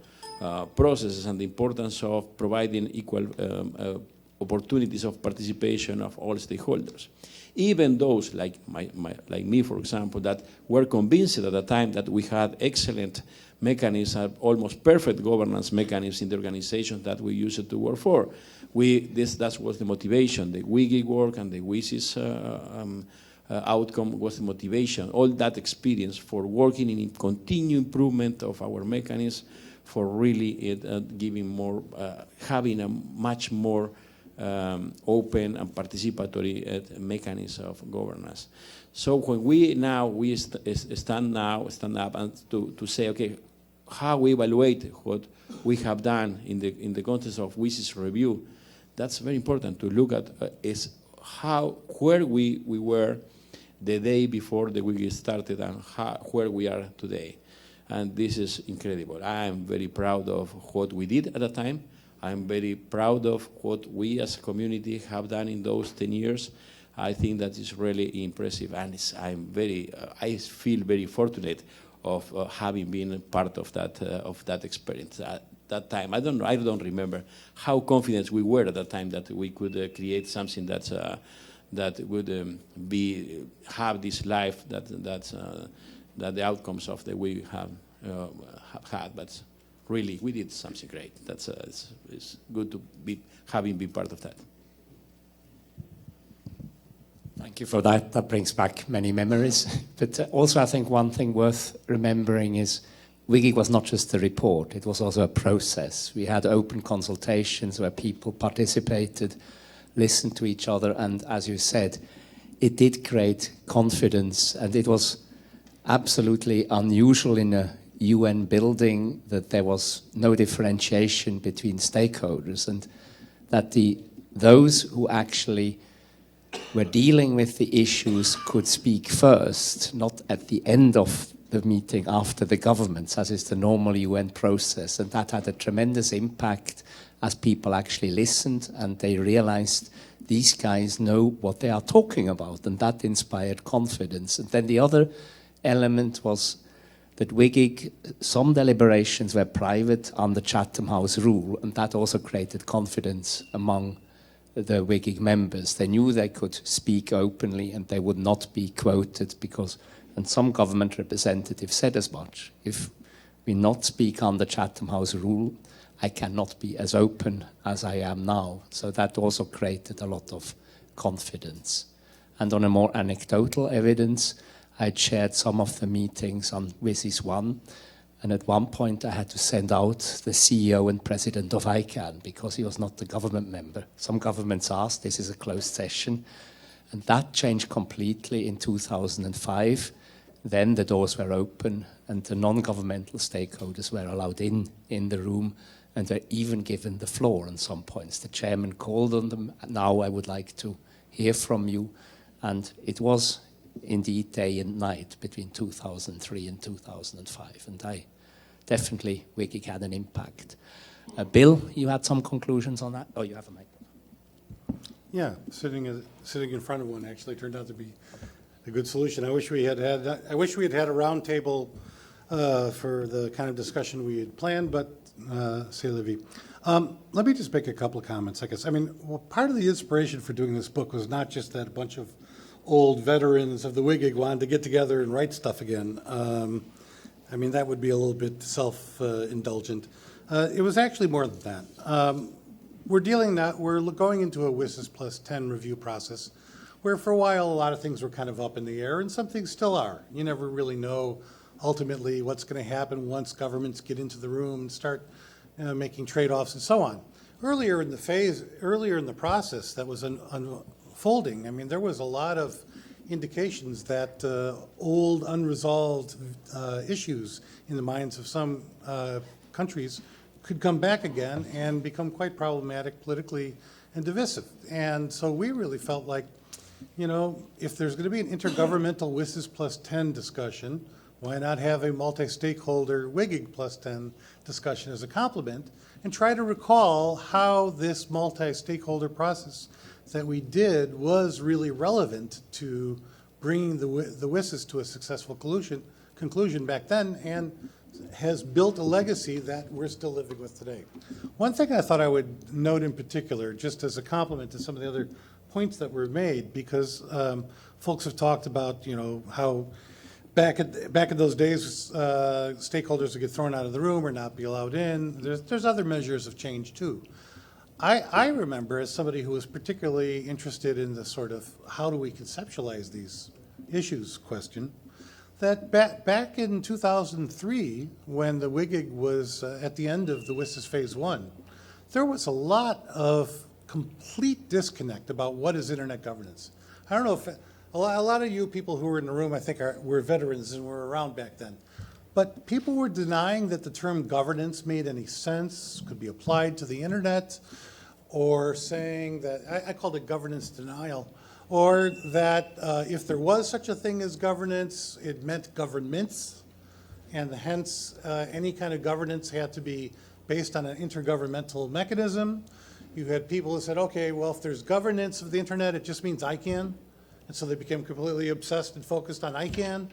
processes and the importance of providing equal opportunities of participation of all stakeholders. Even those like me, for example, that were convinced at the time that we had excellent mechanisms, almost perfect governance mechanisms in the organizations that we used to work for. That was the motivation, the WGIG work and the WSIS outcome was the motivation, all that experience for working in continued improvement of our mechanism, for really giving more, having a much more open and participatory mechanism of governance. So when we stand up and to say, okay, how we evaluate what we have done in the context of WGIG's review, that's very important to look at is where we were the day before the WGIG started and where we are today. And this is incredible. I am very proud of what we did at the time. I'm very proud of what we as a community have done in those 10 years. I think that is really impressive, and I feel very fortunate of having been part of that experience at that time. I don't remember how confident we were at that time that we could create something that would have this life that the outcomes of the we have had. But really, we did something great. It's good to be having been part of that. Thank you for that. That brings back many memories. But also, I think one thing worth remembering is WGIG was not just a report, it was also a process. We had open consultations where people participated, listened to each other, and as you said, it did create confidence, and it was absolutely unusual in a UN building that there was no differentiation between stakeholders, and that those who actually were dealing with the issues could speak first, not at the end of the meeting after the governments, as is the normal UN process. And that had a tremendous impact as people actually listened and they realized these guys know what they are talking about, and that inspired confidence. And then the other element was that WGIG, some deliberations were private under Chatham House rule, and that also created confidence among the WGIG members. They knew they could speak openly and they would not be quoted because, and some government representatives said as much, if we not speak under Chatham House rule, I cannot be as open as I am now. So that also created a lot of confidence. And on a more anecdotal evidence, I shared some of the meetings on WGIG 1, and at one point I had to send out the CEO and president of ICANN because he was not the government member. Some governments asked, this is a closed session, and that changed completely in 2005. Then the doors were open and the non-governmental stakeholders were allowed in the room and were even given the floor on some points. The chairman called on them, now I would like to hear from you. And it was indeed day and night between 2003 and 2005. And WGIG had an impact. Bill, you had some conclusions on that? Oh, you have a mic. Yeah, sitting in front of one actually turned out to be a good solution. I wish we had had a round table for the kind of discussion we had planned, but c'est la vie. Let me just make a couple of comments, I guess. I mean, well, part of the inspiration for doing this book was not just that a bunch of old veterans of the WGIG wanted to get together and write stuff again. I mean, that would be a little bit self-indulgent. It was actually more than that. We're going into a WGIG+10 review process where for a while a lot of things were kind of up in the air and some things still are. You never really know ultimately what's going to happen once governments get into the room and start making trade-offs and so on. Earlier in the process that was unfolding, I mean, there was a lot of indications that old unresolved issues in the minds of some countries could come back again and become quite problematic politically and divisive. And so we really felt like, you know, if there's going to be an intergovernmental WGIG+10 discussion, why not have a multi-stakeholder WGIG+10 discussion as a complement and try to recall how this multi-stakeholder process that we did was really relevant to bringing the WGIGs to a successful conclusion back then and has built a legacy that we're still living with today. One thing I thought I would note in particular, just as a complement to some of the other points that were made, because folks have talked about, you know, how back in those days, stakeholders would get thrown out of the room or not be allowed in. There's other measures of change too. I remember, as somebody who was particularly interested in the sort of how do we conceptualize these issues question, that back in 2003, when the WGIG was at the end of the WSIS Phase 1, there was a lot of complete disconnect about what is internet governance. I don't know if a lot of you people who were in the room, I think, were veterans and were around back then. But people were denying that the term governance made any sense, could be applied to the internet, or saying that, I called it governance denial, or that if there was such a thing as governance, it meant governments, and hence any kind of governance had to be based on an intergovernmental mechanism. You had people who said, okay, well, if there's governance of the internet, it just means ICANN. And so they became completely obsessed and focused on ICANN.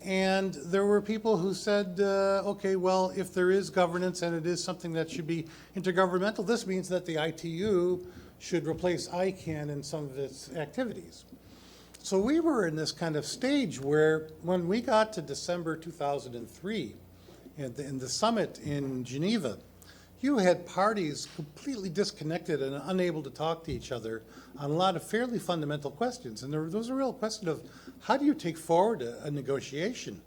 And there were people who said, okay, well, if there is governance and it is something that should be intergovernmental, this means that the ITU should replace ICANN in some of its activities. So we were in this kind of stage where when we got to December 2003, in the summit in Geneva, you had parties completely disconnected and unable to talk to each other on a lot of fairly fundamental questions. And there was a real question of how do you take forward a negotiation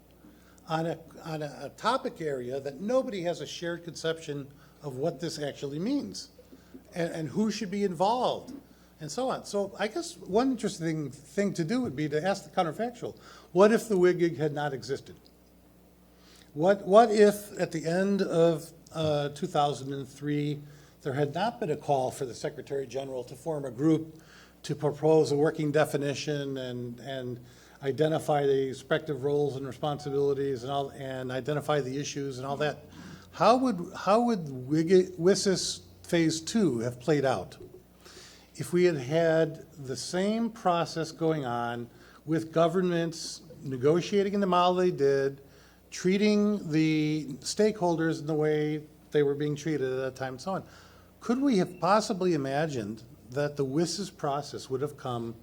on a topic area that nobody has a shared conception of what this actually means and who should be involved and so on. So I guess one interesting thing to do would be to ask the counterfactual. What if the WGIG had not existed? What if at the end of 2003, there had not been a call for the Secretary General to form a group to propose a working definition and identify the respective roles and responsibilities and identify the issues and all that? How would WSIS Phase 2 have played out if we had had the same process going on with governments negotiating in the model they did, treating the stakeholders in the way they were being treated at that time and so on? Could we have possibly imagined that the WSIS process would have come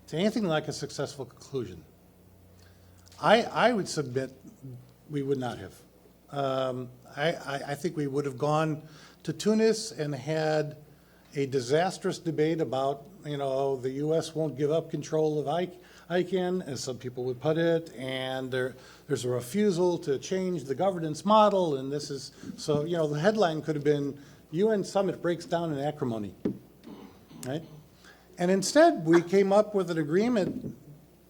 to anything like a successful conclusion? I would submit we would not have. I think we would have gone to Tunis and had a disastrous debate about, the U.S. won't give up control of ICANN, as some people would put it, and there's a refusal to change the governance model, and this is, so, the headline could have been, UN summit breaks down in acrimony, right? And instead, we came up with an agreement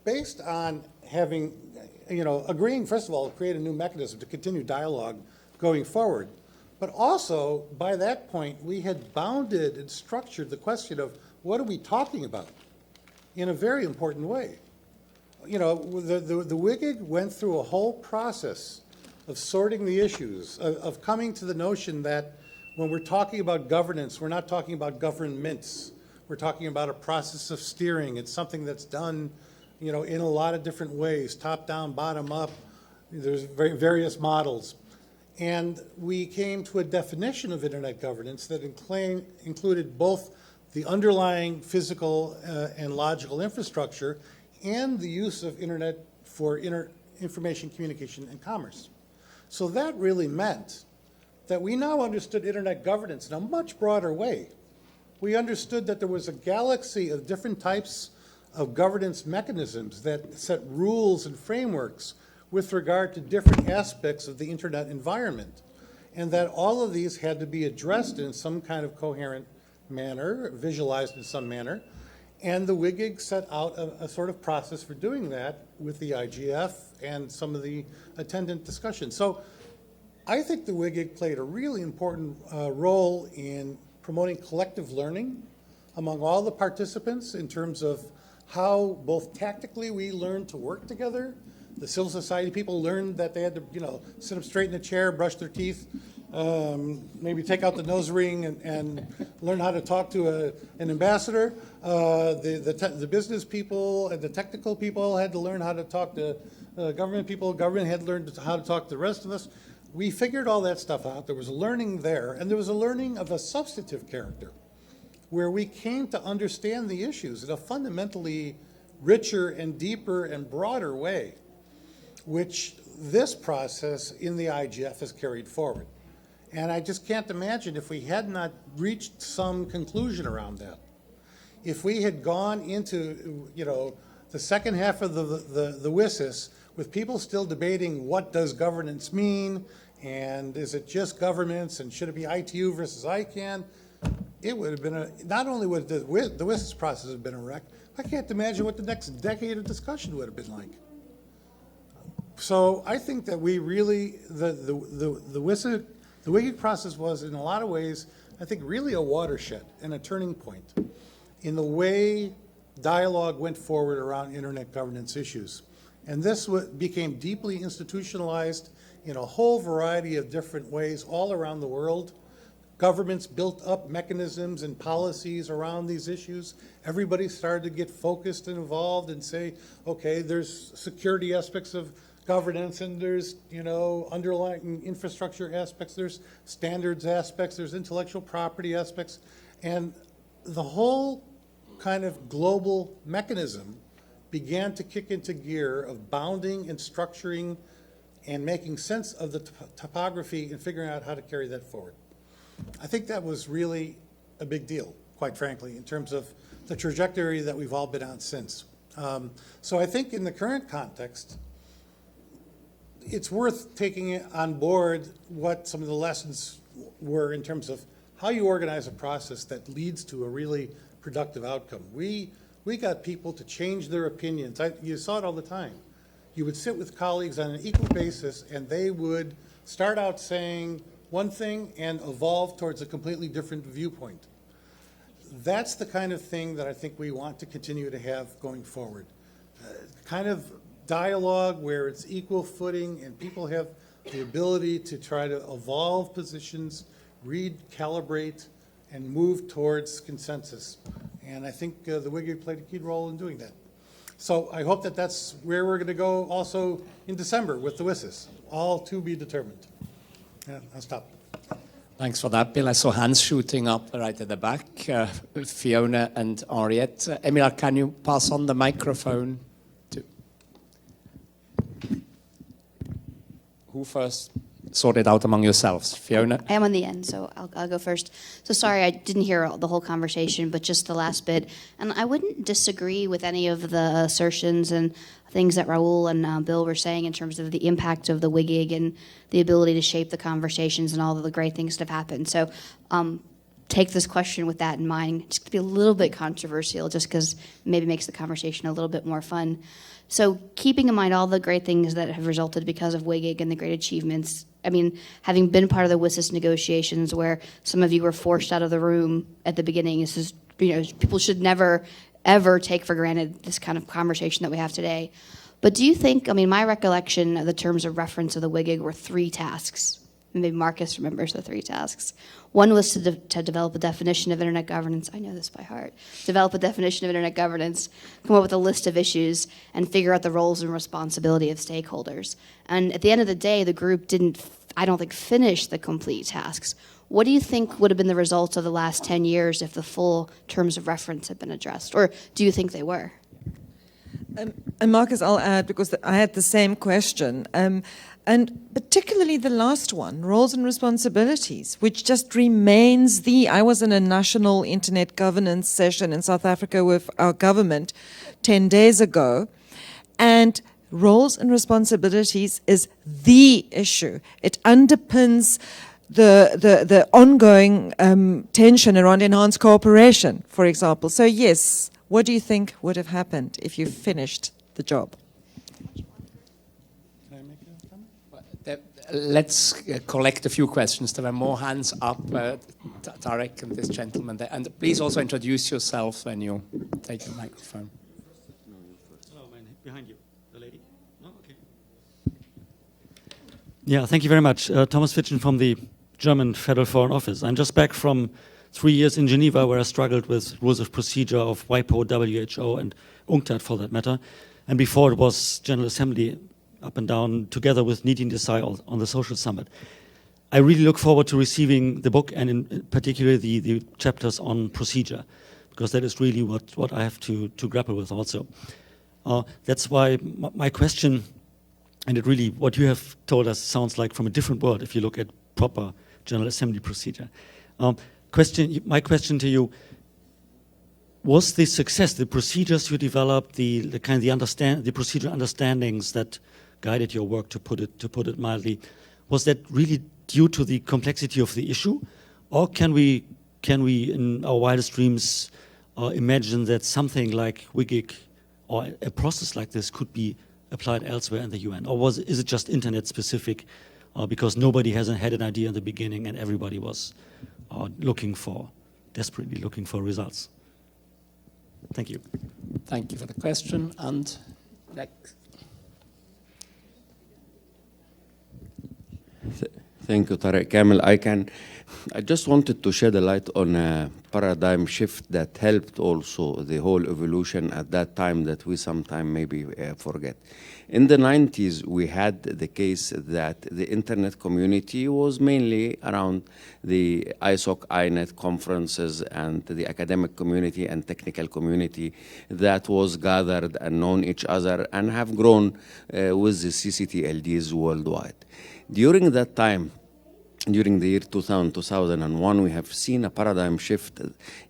based on having, agreeing, first of all, to create a new mechanism to continue dialogue going forward. But also, by that point, we had bounded and structured the question of what are we talking about in a very important way. The WGIG went through a whole process of sorting the issues, of coming to the notion that when we're talking about governance, we're not talking about governments. We're talking about a process of steering. It's something that's done, in a lot of different ways, top down, bottom up. There's various models. And we came to a definition of internet governance that included both the underlying physical and logical infrastructure and the use of internet for information communication and commerce. So that really meant that we now understood internet governance in a much broader way. We understood that there was a galaxy of different types of governance mechanisms that set rules and frameworks with regard to different aspects of the internet environment, and that all of these had to be addressed in some kind of coherent manner, visualized in some manner, and the WGIG set out a sort of process for doing that with the IGF and some of the attendant discussions. So I think the WGIG played a really important role in promoting collective learning among all the participants in terms of how both tactically we learned to work together. The civil society people learned that they had to, sit up straight in a chair, brush their teeth, maybe take out the nose ring and learn how to talk to an ambassador. The business people and the technical people had to learn how to talk to government people. Government had learned how to talk to the rest of us. We figured all that stuff out. There was a learning there, and there was a learning of a substantive character where we came to understand the issues in a fundamentally richer and deeper and broader way, which this process in the IGF has carried forward. And I just can't imagine if we had not reached some conclusion around that. If we had gone into, the second half of the WSIS with people still debating what does governance mean, and is it just governments, and should it be ITU versus ICANN, it would have been not only would the WSIS process have been a wreck, I can't imagine what the next decade of discussion would have been like. So I think that we really, the WGIG process was in a lot of ways, I think, really a watershed and a turning point in the way dialogue went forward around internet governance issues. And this became deeply institutionalized in a whole variety of different ways all around the world. Governments built up mechanisms and policies around these issues. Everybody started to get focused and involved and say, okay, there's security aspects of governance, and there's, underlying infrastructure aspects, there's standards aspects, there's intellectual property aspects, and the whole kind of global mechanism began to kick into gear of bounding and structuring and making sense of the topography and figuring out how to carry that forward. I think that was really a big deal, quite frankly, in terms of the trajectory that we've all been on since. So I think in the current context, it's worth taking on board what some of the lessons were in terms of how you organize a process that leads to a really productive outcome. We got people to change their opinions. You saw it all the time. You would sit with colleagues on an equal basis, and they would start out saying one thing and evolve towards a completely different viewpoint. That's the kind of thing that I think we want to continue to have going forward. Kind of dialogue where it's equal footing and people have the ability to try to evolve positions, read, calibrate, and move towards consensus. And I think the WGIG played a key role in doing that. So I hope that that's where we're going to go also in December with the WSIS, all to be determined. Yeah, I'll stop. Thanks for that, Bill. I saw hands shooting up right at the back, Fiona and Henriette. Emilia, can you pass on the microphone to... Who first? Sort it out among yourselves. Fiona? I am on the end, so I'll go first. So sorry, I didn't hear the whole conversation, but just the last bit. And I wouldn't disagree with any of the assertions and things that Raul and Bill were saying in terms of the impact of the WGIG and the ability to shape the conversations and all of the great things that have happened. So take this question with that in mind. It's going to be a little bit controversial just because maybe makes the conversation a little bit more fun. So keeping in mind all the great things that have resulted because of WGIG and the great achievements, I mean, having been part of the WSIS negotiations where some of you were forced out of the room at the beginning, this is, people should never, ever take for granted this kind of conversation that we have today. But do you think, my recollection of the terms of reference of the WGIG were 3 tasks. Maybe Marcus remembers the 3 tasks. One was to develop a definition of internet governance. I know this by heart. Develop a definition of internet governance, come up with a list of issues, and figure out the roles and responsibility of stakeholders. And at the end of the day, the group didn't, I don't think, finish the complete tasks. What do you think would have been the results of the last 10 years if the full terms of reference had been addressed? Or do you think they were? And Marcus, I'll add, because I had the same question. And particularly the last one, roles and responsibilities, which just remains I was in a national internet governance session in South Africa with our government 10 days ago, and roles and responsibilities is the issue. It underpins the ongoing tension around enhanced cooperation, for example. So yes, what do you think would have happened if you finished the job? Let's collect a few questions. There were more hands up, Tarek and this gentleman there. And please also introduce yourself when you take the microphone. Hello, man. Behind you, the lady. Oh, okay. Yeah, thank you very much. Thomas Fitchen from the German Federal Foreign Office. I'm just back from 3 years in Geneva where I struggled with rules of procedure of WIPO, WHO, and UNCTAD for that matter. And before it was General Assembly up and down, together with Nitin Desai on the Social Summit. I really look forward to receiving the book and in particular the chapters on procedure, because that is really what I have to grapple with also. That's why my question, and it really, what you have told us sounds like from a different world if you look at proper General Assembly procedure. My question to you, was the success, the procedures you developed, the procedural understandings that guided your work, to put it mildly, was that really due to the complexity of the issue, or can we in our wildest dreams imagine that something like WGIG or a process like this could be applied elsewhere in the UN, or is it just internet specific because nobody hasn't had an idea in the beginning and everybody was desperately looking for results? Thank you. Thank you for the question. And next. Thank you, Tarek Kamel. I just wanted to shed a light on a paradigm shift that helped also the whole evolution at that time that we sometimes maybe forget. In the 90s, we had the case that the internet community was mainly around the ISOC, INET conferences and the academic community and technical community that was gathered and known each other and have grown with the CCTLDs worldwide. During that time, during the year 2000, 2001, we have seen a paradigm shift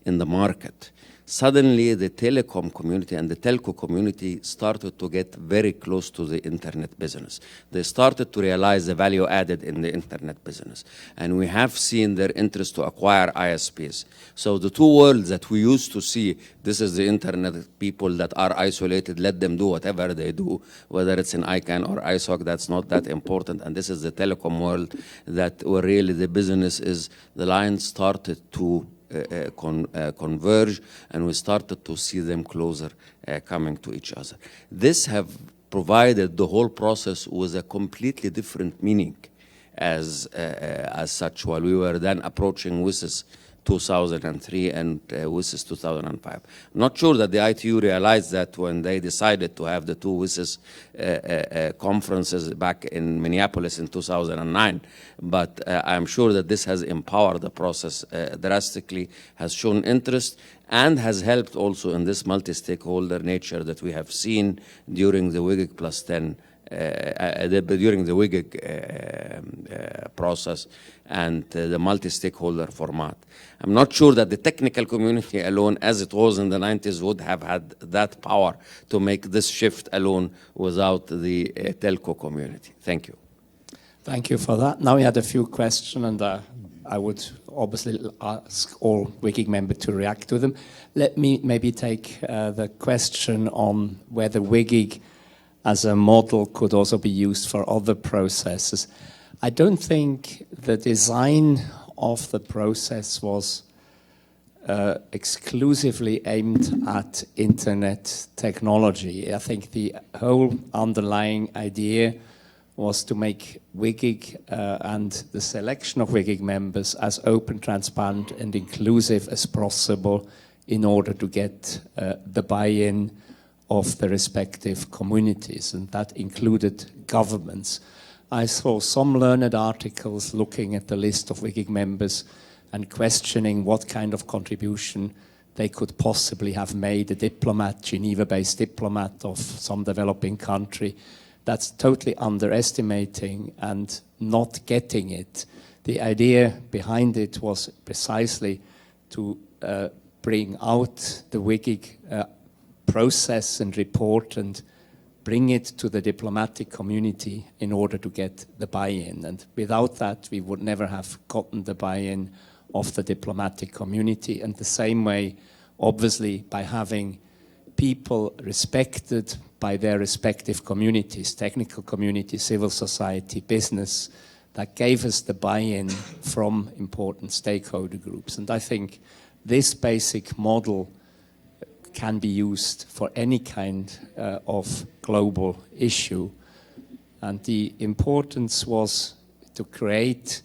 in the market. Suddenly, the telecom community and the telco community started to get very close to the internet business. They started to realize the value added in the internet business. And we have seen their interest to acquire ISPs. So the two worlds that we used to see, this is the internet people that are isolated, let them do whatever they do, whether it's in ICANN or ISOC, that's not that important. And this is the telecom world that where really the business is, the lines started to converge, and we started to see them closer coming to each other. This have provided the whole process with a completely different meaning as such, while we were then approaching WSIS 2003 and WSIS 2005. I'm not sure that the ITU realized that when they decided to have the two WSIS conferences back in Minneapolis in 2009, but I'm sure that this has empowered the process drastically, has shown interest, and has helped also in this multi-stakeholder nature that we have seen during the WGIG+10 during the WGIG process and the multi-stakeholder format. I'm not sure that the technical community alone, as it was in the 90s, would have had that power to make this shift alone without the telco community. Thank you. Thank you for that. Now we had a few questions, and I would obviously ask all WGIG members to react to them. Let me maybe take the question on whether WGIG as a model could also be used for other processes. I don't think the design of the process was exclusively aimed at internet technology. I think the whole underlying idea was to make WGIG and the selection of WGIG members as open, transparent, and inclusive as possible in order to get the buy-in of the respective communities, and that included governments. I saw some learned articles looking at the list of WGIG members and questioning what kind of contribution they could possibly have made, a diplomat, Geneva-based diplomat of some developing country. That's totally underestimating and not getting it. The idea behind it was precisely to bring out the WGIG process and report and bring it to the diplomatic community in order to get the buy-in. And without that, we would never have gotten the buy-in of the diplomatic community. And the same way, obviously, by having people respected by their respective communities, technical community, civil society, business, that gave us the buy-in from important stakeholder groups. And I think this basic model can be used for any kind of global issue. And the importance was to create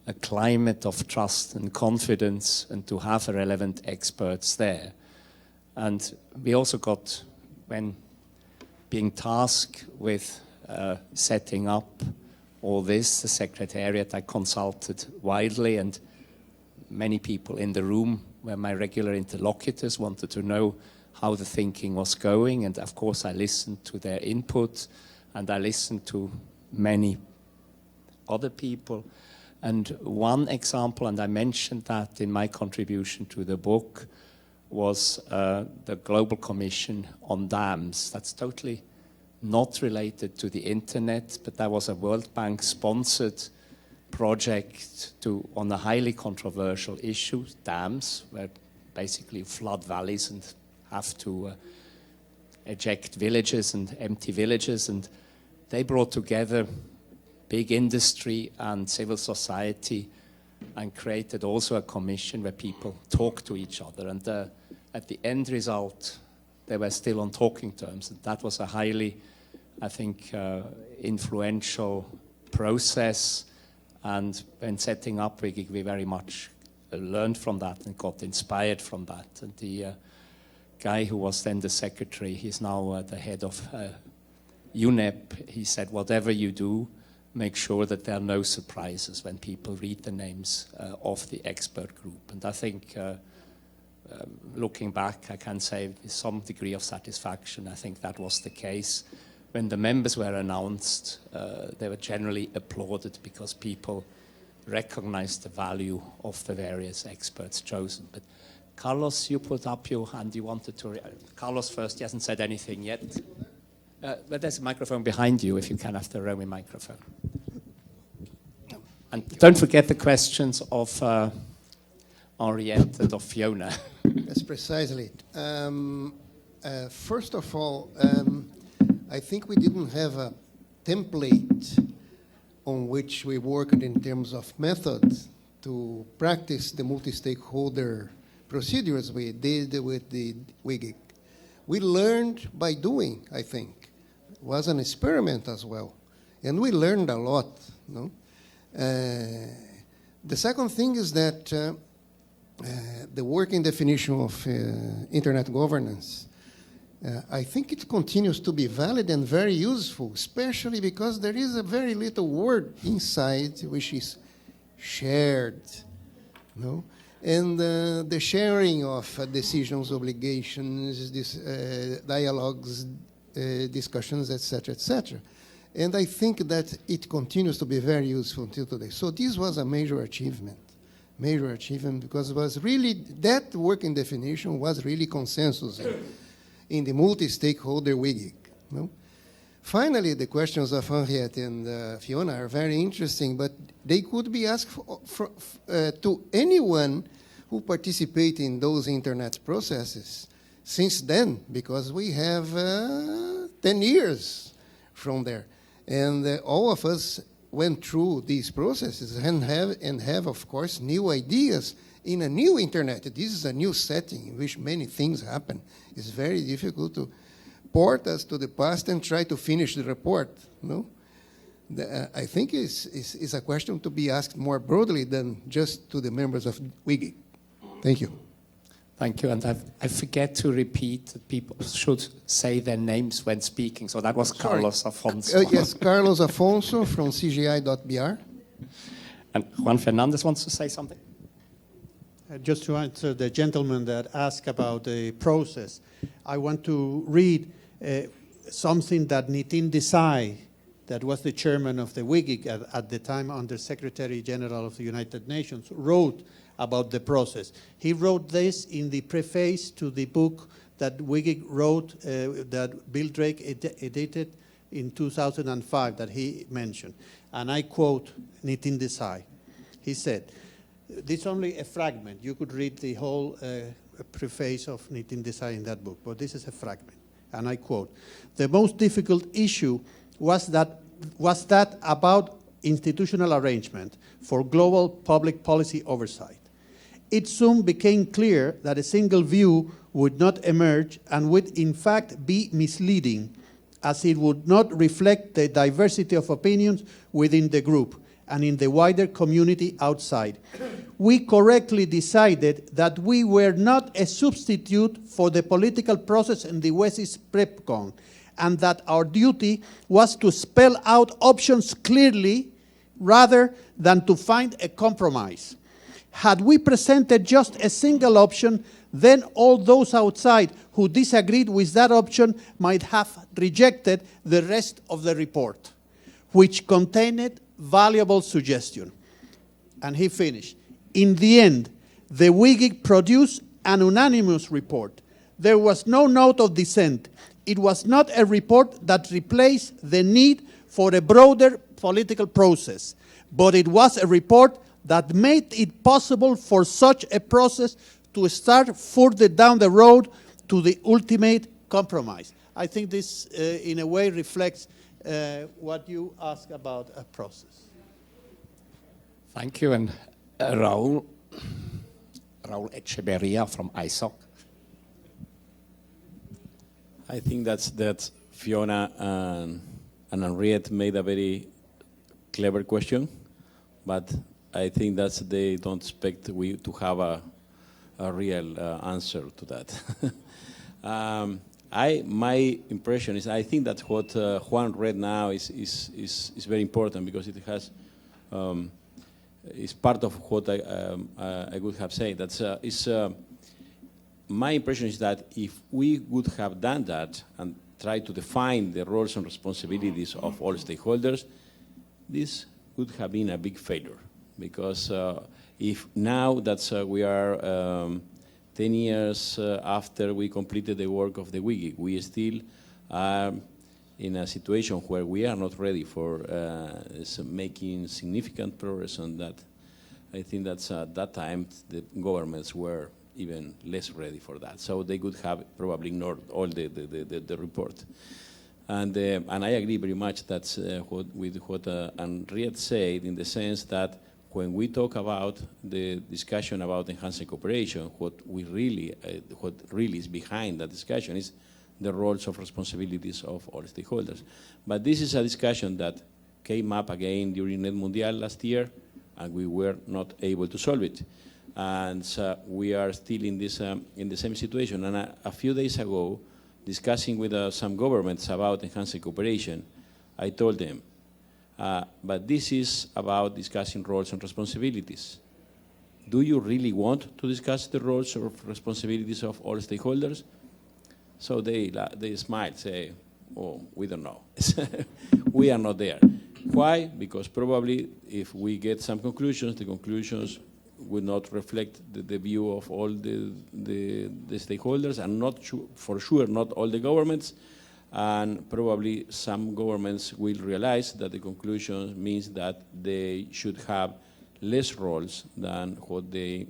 a climate of trust and confidence and to have relevant experts there. And we also got, when being tasked with setting up all this, the Secretariat, I consulted widely, and many people in the room where my regular interlocutors wanted to know how the thinking was going. And of course, I listened to their input, and I listened to many other people. And one example, and I mentioned that in my contribution to the book, was the Global Commission on Dams. That's totally not related to the internet, but that was a World Bank sponsored project on a highly controversial issue, dams, where basically flood valleys and have to eject villages and empty villages. And they brought together big industry and civil society and created also a commission where people talk to each other. And at the end result, they were still on talking terms. And that was a highly, I think, influential process. And when setting up WGIG, we very much learned from that and got inspired from that. And the guy who was then the secretary, he's now the head of UNEP, he said, whatever you do, make sure that there are no surprises when people read the names of the expert group. And I think, looking back, I can say with some degree of satisfaction, I think that was the case. When the members were announced, they were generally applauded because people recognized the value of the various experts chosen. But Carlos, you put up your hand. You wanted to... Carlos first. He hasn't said anything yet. But there's a microphone behind you if you can have the roaming microphone. And don't forget the questions of Henriette and of Fiona. Yes, precisely. First of all, I think we didn't have a template on which we worked in terms of method to practice the multi-stakeholder procedures we did with the WGIG. We learned by doing, I think. It was an experiment as well. And we learned a lot. No? The second thing is that the working definition of internet governance, I think it continues to be valid and very useful, especially because there is a very little word inside which is shared. No? And the sharing of decisions, obligations, dialogues, discussions, etc., etc. And I think that it continues to be very useful until today. So this was a major achievement because it was really, that working definition was really consensus in the multi-stakeholder WGIG. No? Finally, the questions of Henriette and Fiona are very interesting, but they could be asked to anyone who participate in those internet processes since then, because we have 10 years from there. And all of us went through these processes and have, of course, new ideas in a new internet. This is a new setting in which many things happen. It's very difficult to port us to the past and try to finish the report. No? I think it's a question to be asked more broadly than just to the members of WGIG. Thank you. Thank you. And I forget to repeat that people should say their names when speaking. So that was Carlos Afonso. Yes, Carlos Afonso from CGI.br. And Juan Fernandez wants to say something. Just to answer the gentleman that asked about the process, I want to read something that Nitin Desai, that was the chairman of the WGIG at the time under Secretary General of the United Nations, wrote about the process. He wrote this in the preface to the book that WGIG wrote, that Bill Drake edited in 2005 that he mentioned. And I quote Nitin Desai. He said, this is only a fragment. You could read the whole preface of Nitin Desai in that book, but this is a fragment. And I quote, the most difficult issue was that about institutional arrangement for global public policy oversight. It soon became clear that a single view would not emerge and would in fact be misleading, as it would not reflect the diversity of opinions within the group and in the wider community outside. We correctly decided that we were not a substitute for the political process in the West's PrepCon, and that our duty was to spell out options clearly rather than to find a compromise. Had we presented just a single option, then all those outside who disagreed with that option might have rejected the rest of the report, which contained valuable suggestions. and he finished. In the end, the WGIG produced an unanimous report. There was no note of dissent. It was not a report that replaced the need for a broader political process, but it was a report that made it possible for such a process to start further down the road to the ultimate compromise. I think this, in a way, reflects what you asked about a process. Thank you. And Raul Echeverria from ISOC. I think that Fiona and Henriette made a very clever question, but I think that they don't expect we to have a real answer to that. My impression is I think that what Juan read now is very important because it has is part of what I would have said. My impression is that if we would have done that and tried to define the roles and responsibilities of all stakeholders, this would have been a big failure. Because if now that we are 10 years after we completed the work of the WGIG, we still are in a situation where we are not ready for making significant progress on that. I think that at that time the governments were even less ready for that. So they could have probably ignored all the report. And I agree very much with what Henriette said, in the sense that when we talk about the discussion about enhancing cooperation, what really is behind that discussion is the roles of responsibilities of all stakeholders. But this is a discussion that came up again during Net Mundial last year, and we were not able to solve it. And so we are still in the same situation. And a few days ago, discussing with some governments about enhancing cooperation, I told them, but this is about discussing roles and responsibilities. Do you really want to discuss the roles or responsibilities of all stakeholders? So they smile, say, oh, we don't know. We are not there. Why? Because probably if we get some conclusions, the conclusions would not reflect the view of all the stakeholders, and for sure not all the governments. And probably some governments will realize that the conclusion means that they should have less roles than what they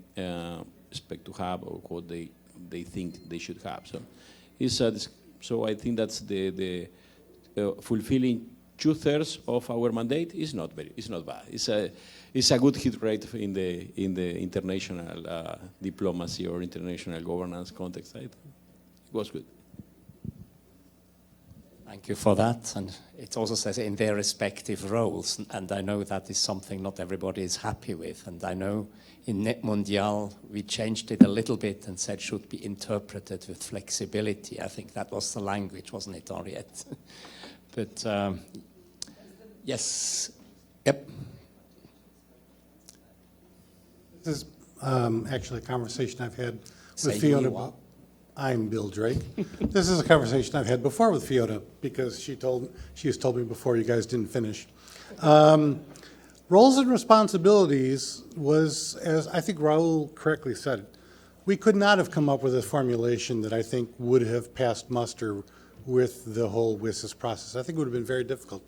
expect to have or what they think they should have. So I think that's the fulfilling 2/3 of our mandate is not bad. It's a good hit rate in the international diplomacy or international governance context. It was good. Thank you for that. And it also says in their respective roles, and I know that is something not everybody is happy with. And I know in Net Mundial we changed it a little bit and said should be interpreted with flexibility. I think that was the language, wasn't it, Henriette? But yes, yep. This is actually a conversation I've had with Fiona. I'm Bill Drake. This is a conversation I've had before with Fiona because she has told me before you guys didn't finish. Roles and responsibilities was, as I think Raul correctly said, we could not have come up with a formulation that I think would have passed muster with the whole WSIS process. I think it would have been very difficult.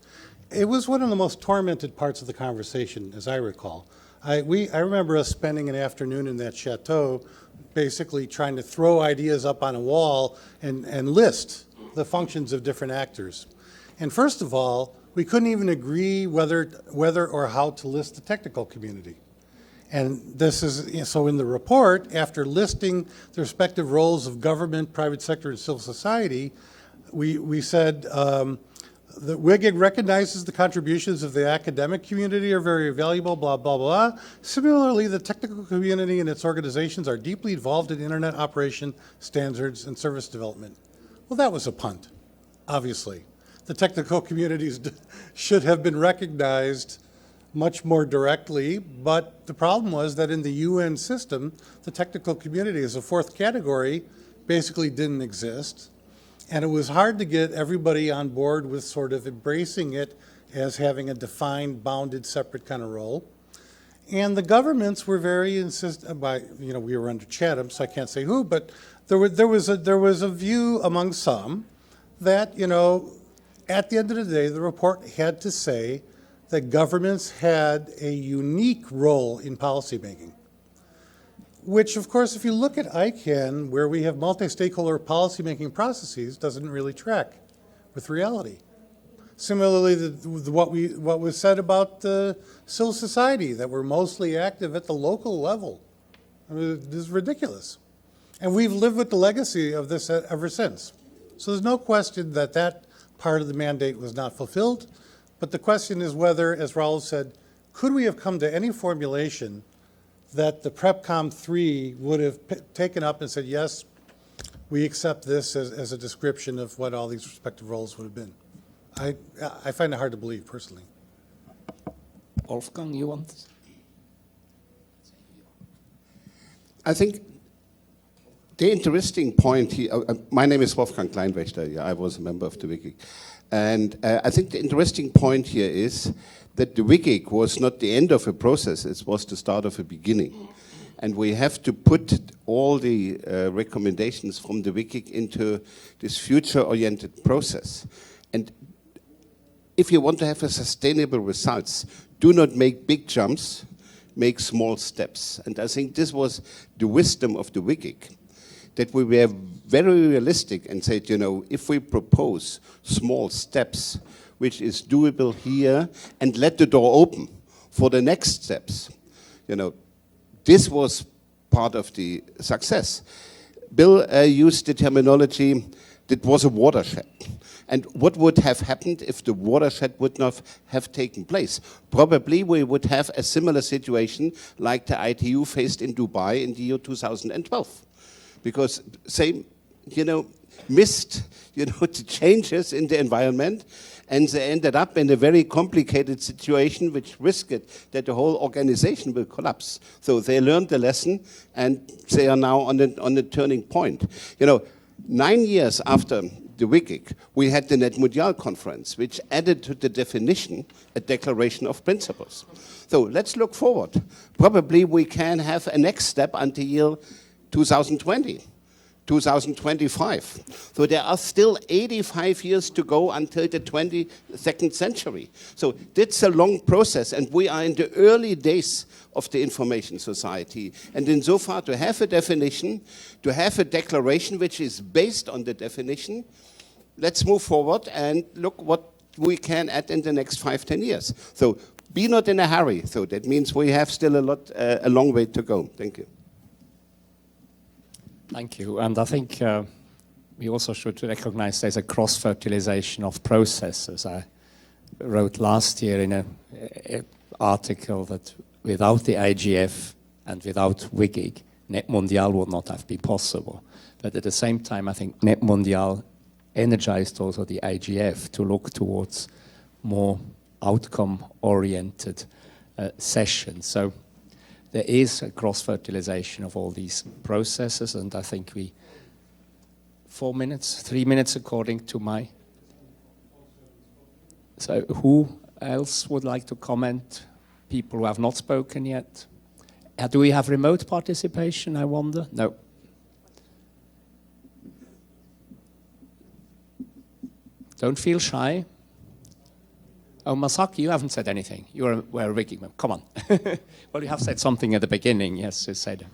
It was one of the most tormented parts of the conversation, as I recall. I remember us spending an afternoon in that chateau basically trying to throw ideas up on a wall and list the functions of different actors. And first of all, we couldn't even agree whether or how to list the technical community. And this is, so in the report, after listing the respective roles of government, private sector, and civil society, we said, the WGIG recognizes the contributions of the academic community are very valuable, blah, blah, blah. Similarly, the technical community and its organizations are deeply involved in internet operation, standards, and service development. Well, that was a punt, obviously. The technical communities should have been recognized much more directly, but the problem was that in the UN system, the technical community as a fourth category basically didn't exist. And it was hard to get everybody on board with sort of embracing it as having a defined, bounded, separate kind of role. And the governments were very insistent by, we were under Chatham, so I can't say who, but there was a view among some that, at the end of the day, the report had to say that governments had a unique role in policymaking. Which, of course, if you look at ICANN, where we have multi-stakeholder policymaking processes, doesn't really track with reality. Similarly, what was said about civil society, that we're mostly active at the local level. I mean, this is ridiculous. And we've lived with the legacy of this ever since. So there's no question that that part of the mandate was not fulfilled. But the question is whether, as Raul said, could we have come to any formulation that the PrepCom 3 would have taken up and said, yes, we accept this as a description of what all these respective roles would have been. I find it hard to believe, personally. Wolfgang, you want? I think the interesting point here, my name is Wolfgang Kleinwächter, yeah, I was a member of the WGIG. And I think the interesting point here is that the WGIG was not the end of a process, it was the start of a beginning. And we have to put all the recommendations from the WGIG into this future-oriented process. And if you want to have a sustainable results, do not make big jumps, make small steps. And I think this was the wisdom of the WGIG, that we were very realistic and said, if we propose small steps, which is doable here, and let the door open for the next steps, this was part of the success. Bill used the terminology, that was a watershed. And what would have happened if the watershed would not have taken place? Probably we would have a similar situation like the ITU faced in Dubai in the year 2012. Because same, missed, the changes in the environment, and they ended up in a very complicated situation which risked that the whole organization will collapse. So they learned the lesson, and they are now on the turning point. 9 years after the WGIG, we had the Net Mundial conference, which added to the definition a declaration of principles. So let's look forward. Probably we can have a next step until 2020, 2025. So there are still 85 years to go until the 22nd century. So that's a long process, and we are in the early days of the information society. And insofar, to have a definition, to have a declaration which is based on the definition, let's move forward and look what we can add in the next 5-10 years. So be not in a hurry. So that means we have still a long way to go. Thank you. Thank you. And I think we also should recognize there's a cross-fertilization of processes. I wrote last year in an article that without the IGF and without WGIG, Net Mundial would not have been possible. But at the same time, I think Net Mundial energized also the IGF to look towards more outcome-oriented sessions. So there is a cross-fertilization of all these processes, and I think 4 minutes, 3 minutes according to my... So who else would like to comment? People who have not spoken yet. Do we have remote participation, I wonder? No. Don't feel shy. Oh, Masaki, you haven't said anything. You were a WGIG member. Come on. Well, you have said something at the beginning. Yes, you said.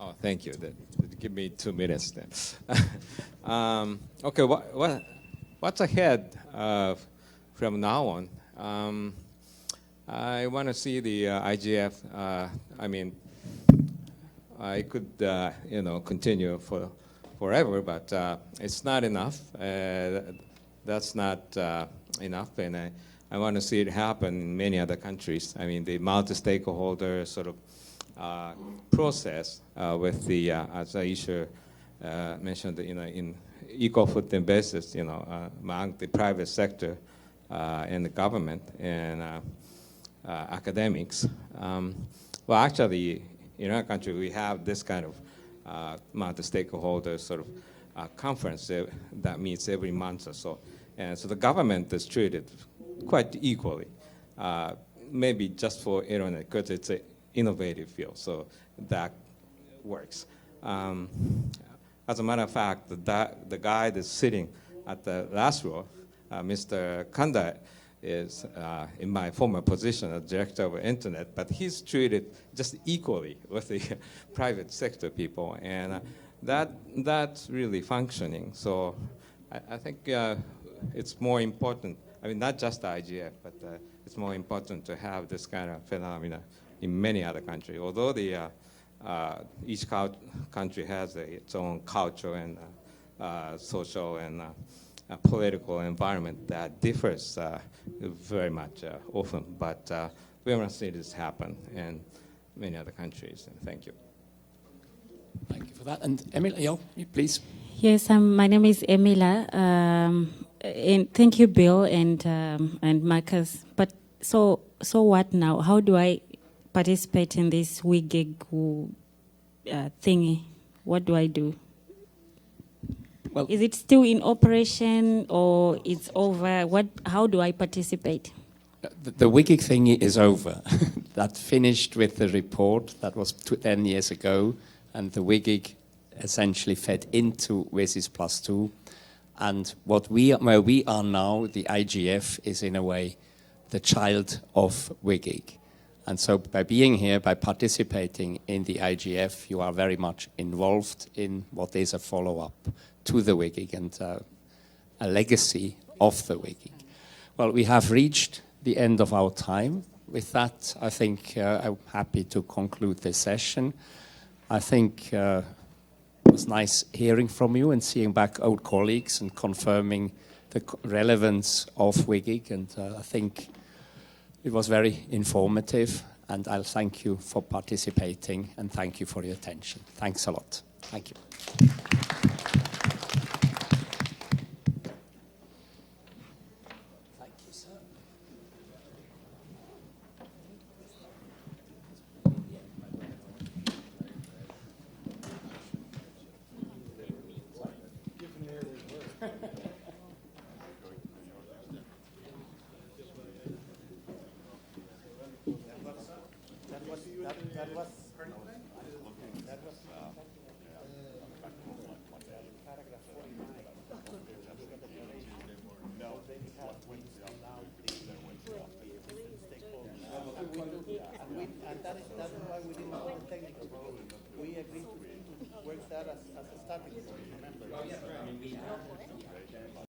Oh, thank you. Give me 2 minutes then. Okay, what's ahead from now on? I want to see the IGF. I could, continue forever, but it's not enough. That's not enough, and I want to see it happen in many other countries. I mean, the multi-stakeholder sort of process with the, as Aisha mentioned, in equal footing basis, among the private sector and the government and academics. Well, actually, in our country, we have this kind of multi-stakeholder sort of conference that meets every month or so. And so the government is treated quite equally, maybe just for internet, because it's an innovative field, so that works. As a matter of fact, the guy that's sitting at the last row, Mr. Kanda, is in my former position as director of internet, but he's treated just equally with the private sector people, and that's really functioning. So I think it's more important, I mean, not just the IGF, but it's more important to have this kind of phenomena in many other countries. Although each country has its own culture and social and political environment that differs very much often, but we haven't seen this happen in many other countries. Thank you. Thank you for that. And Emilia, please. Yes, my name is Emila. And thank you, Bill and Marcus. But so what now? How do I participate in this WGIG thingy? What do I do? Well, is it still in operation or it's over? How do I participate? The WGIG thingy is over. That finished with the report. That was 10 years ago. And the WGIG essentially fed into WGIG+2. And where we are now, the IGF is in a way the child of WGIG. And so by being here, by participating in the IGF, you are very much involved in what is a follow-up to the WGIG and a legacy of the WGIG. Well, we have reached the end of our time. With that, I think I'm happy to conclude this session. I think it was nice hearing from you and seeing back old colleagues and confirming the relevance of WGIG. And I think it was very informative. And I'll thank you for participating and thank you for your attention. Thanks a lot. Thank you. That's why we didn't have the technical problem. We agreed to work that as a starting point, remember?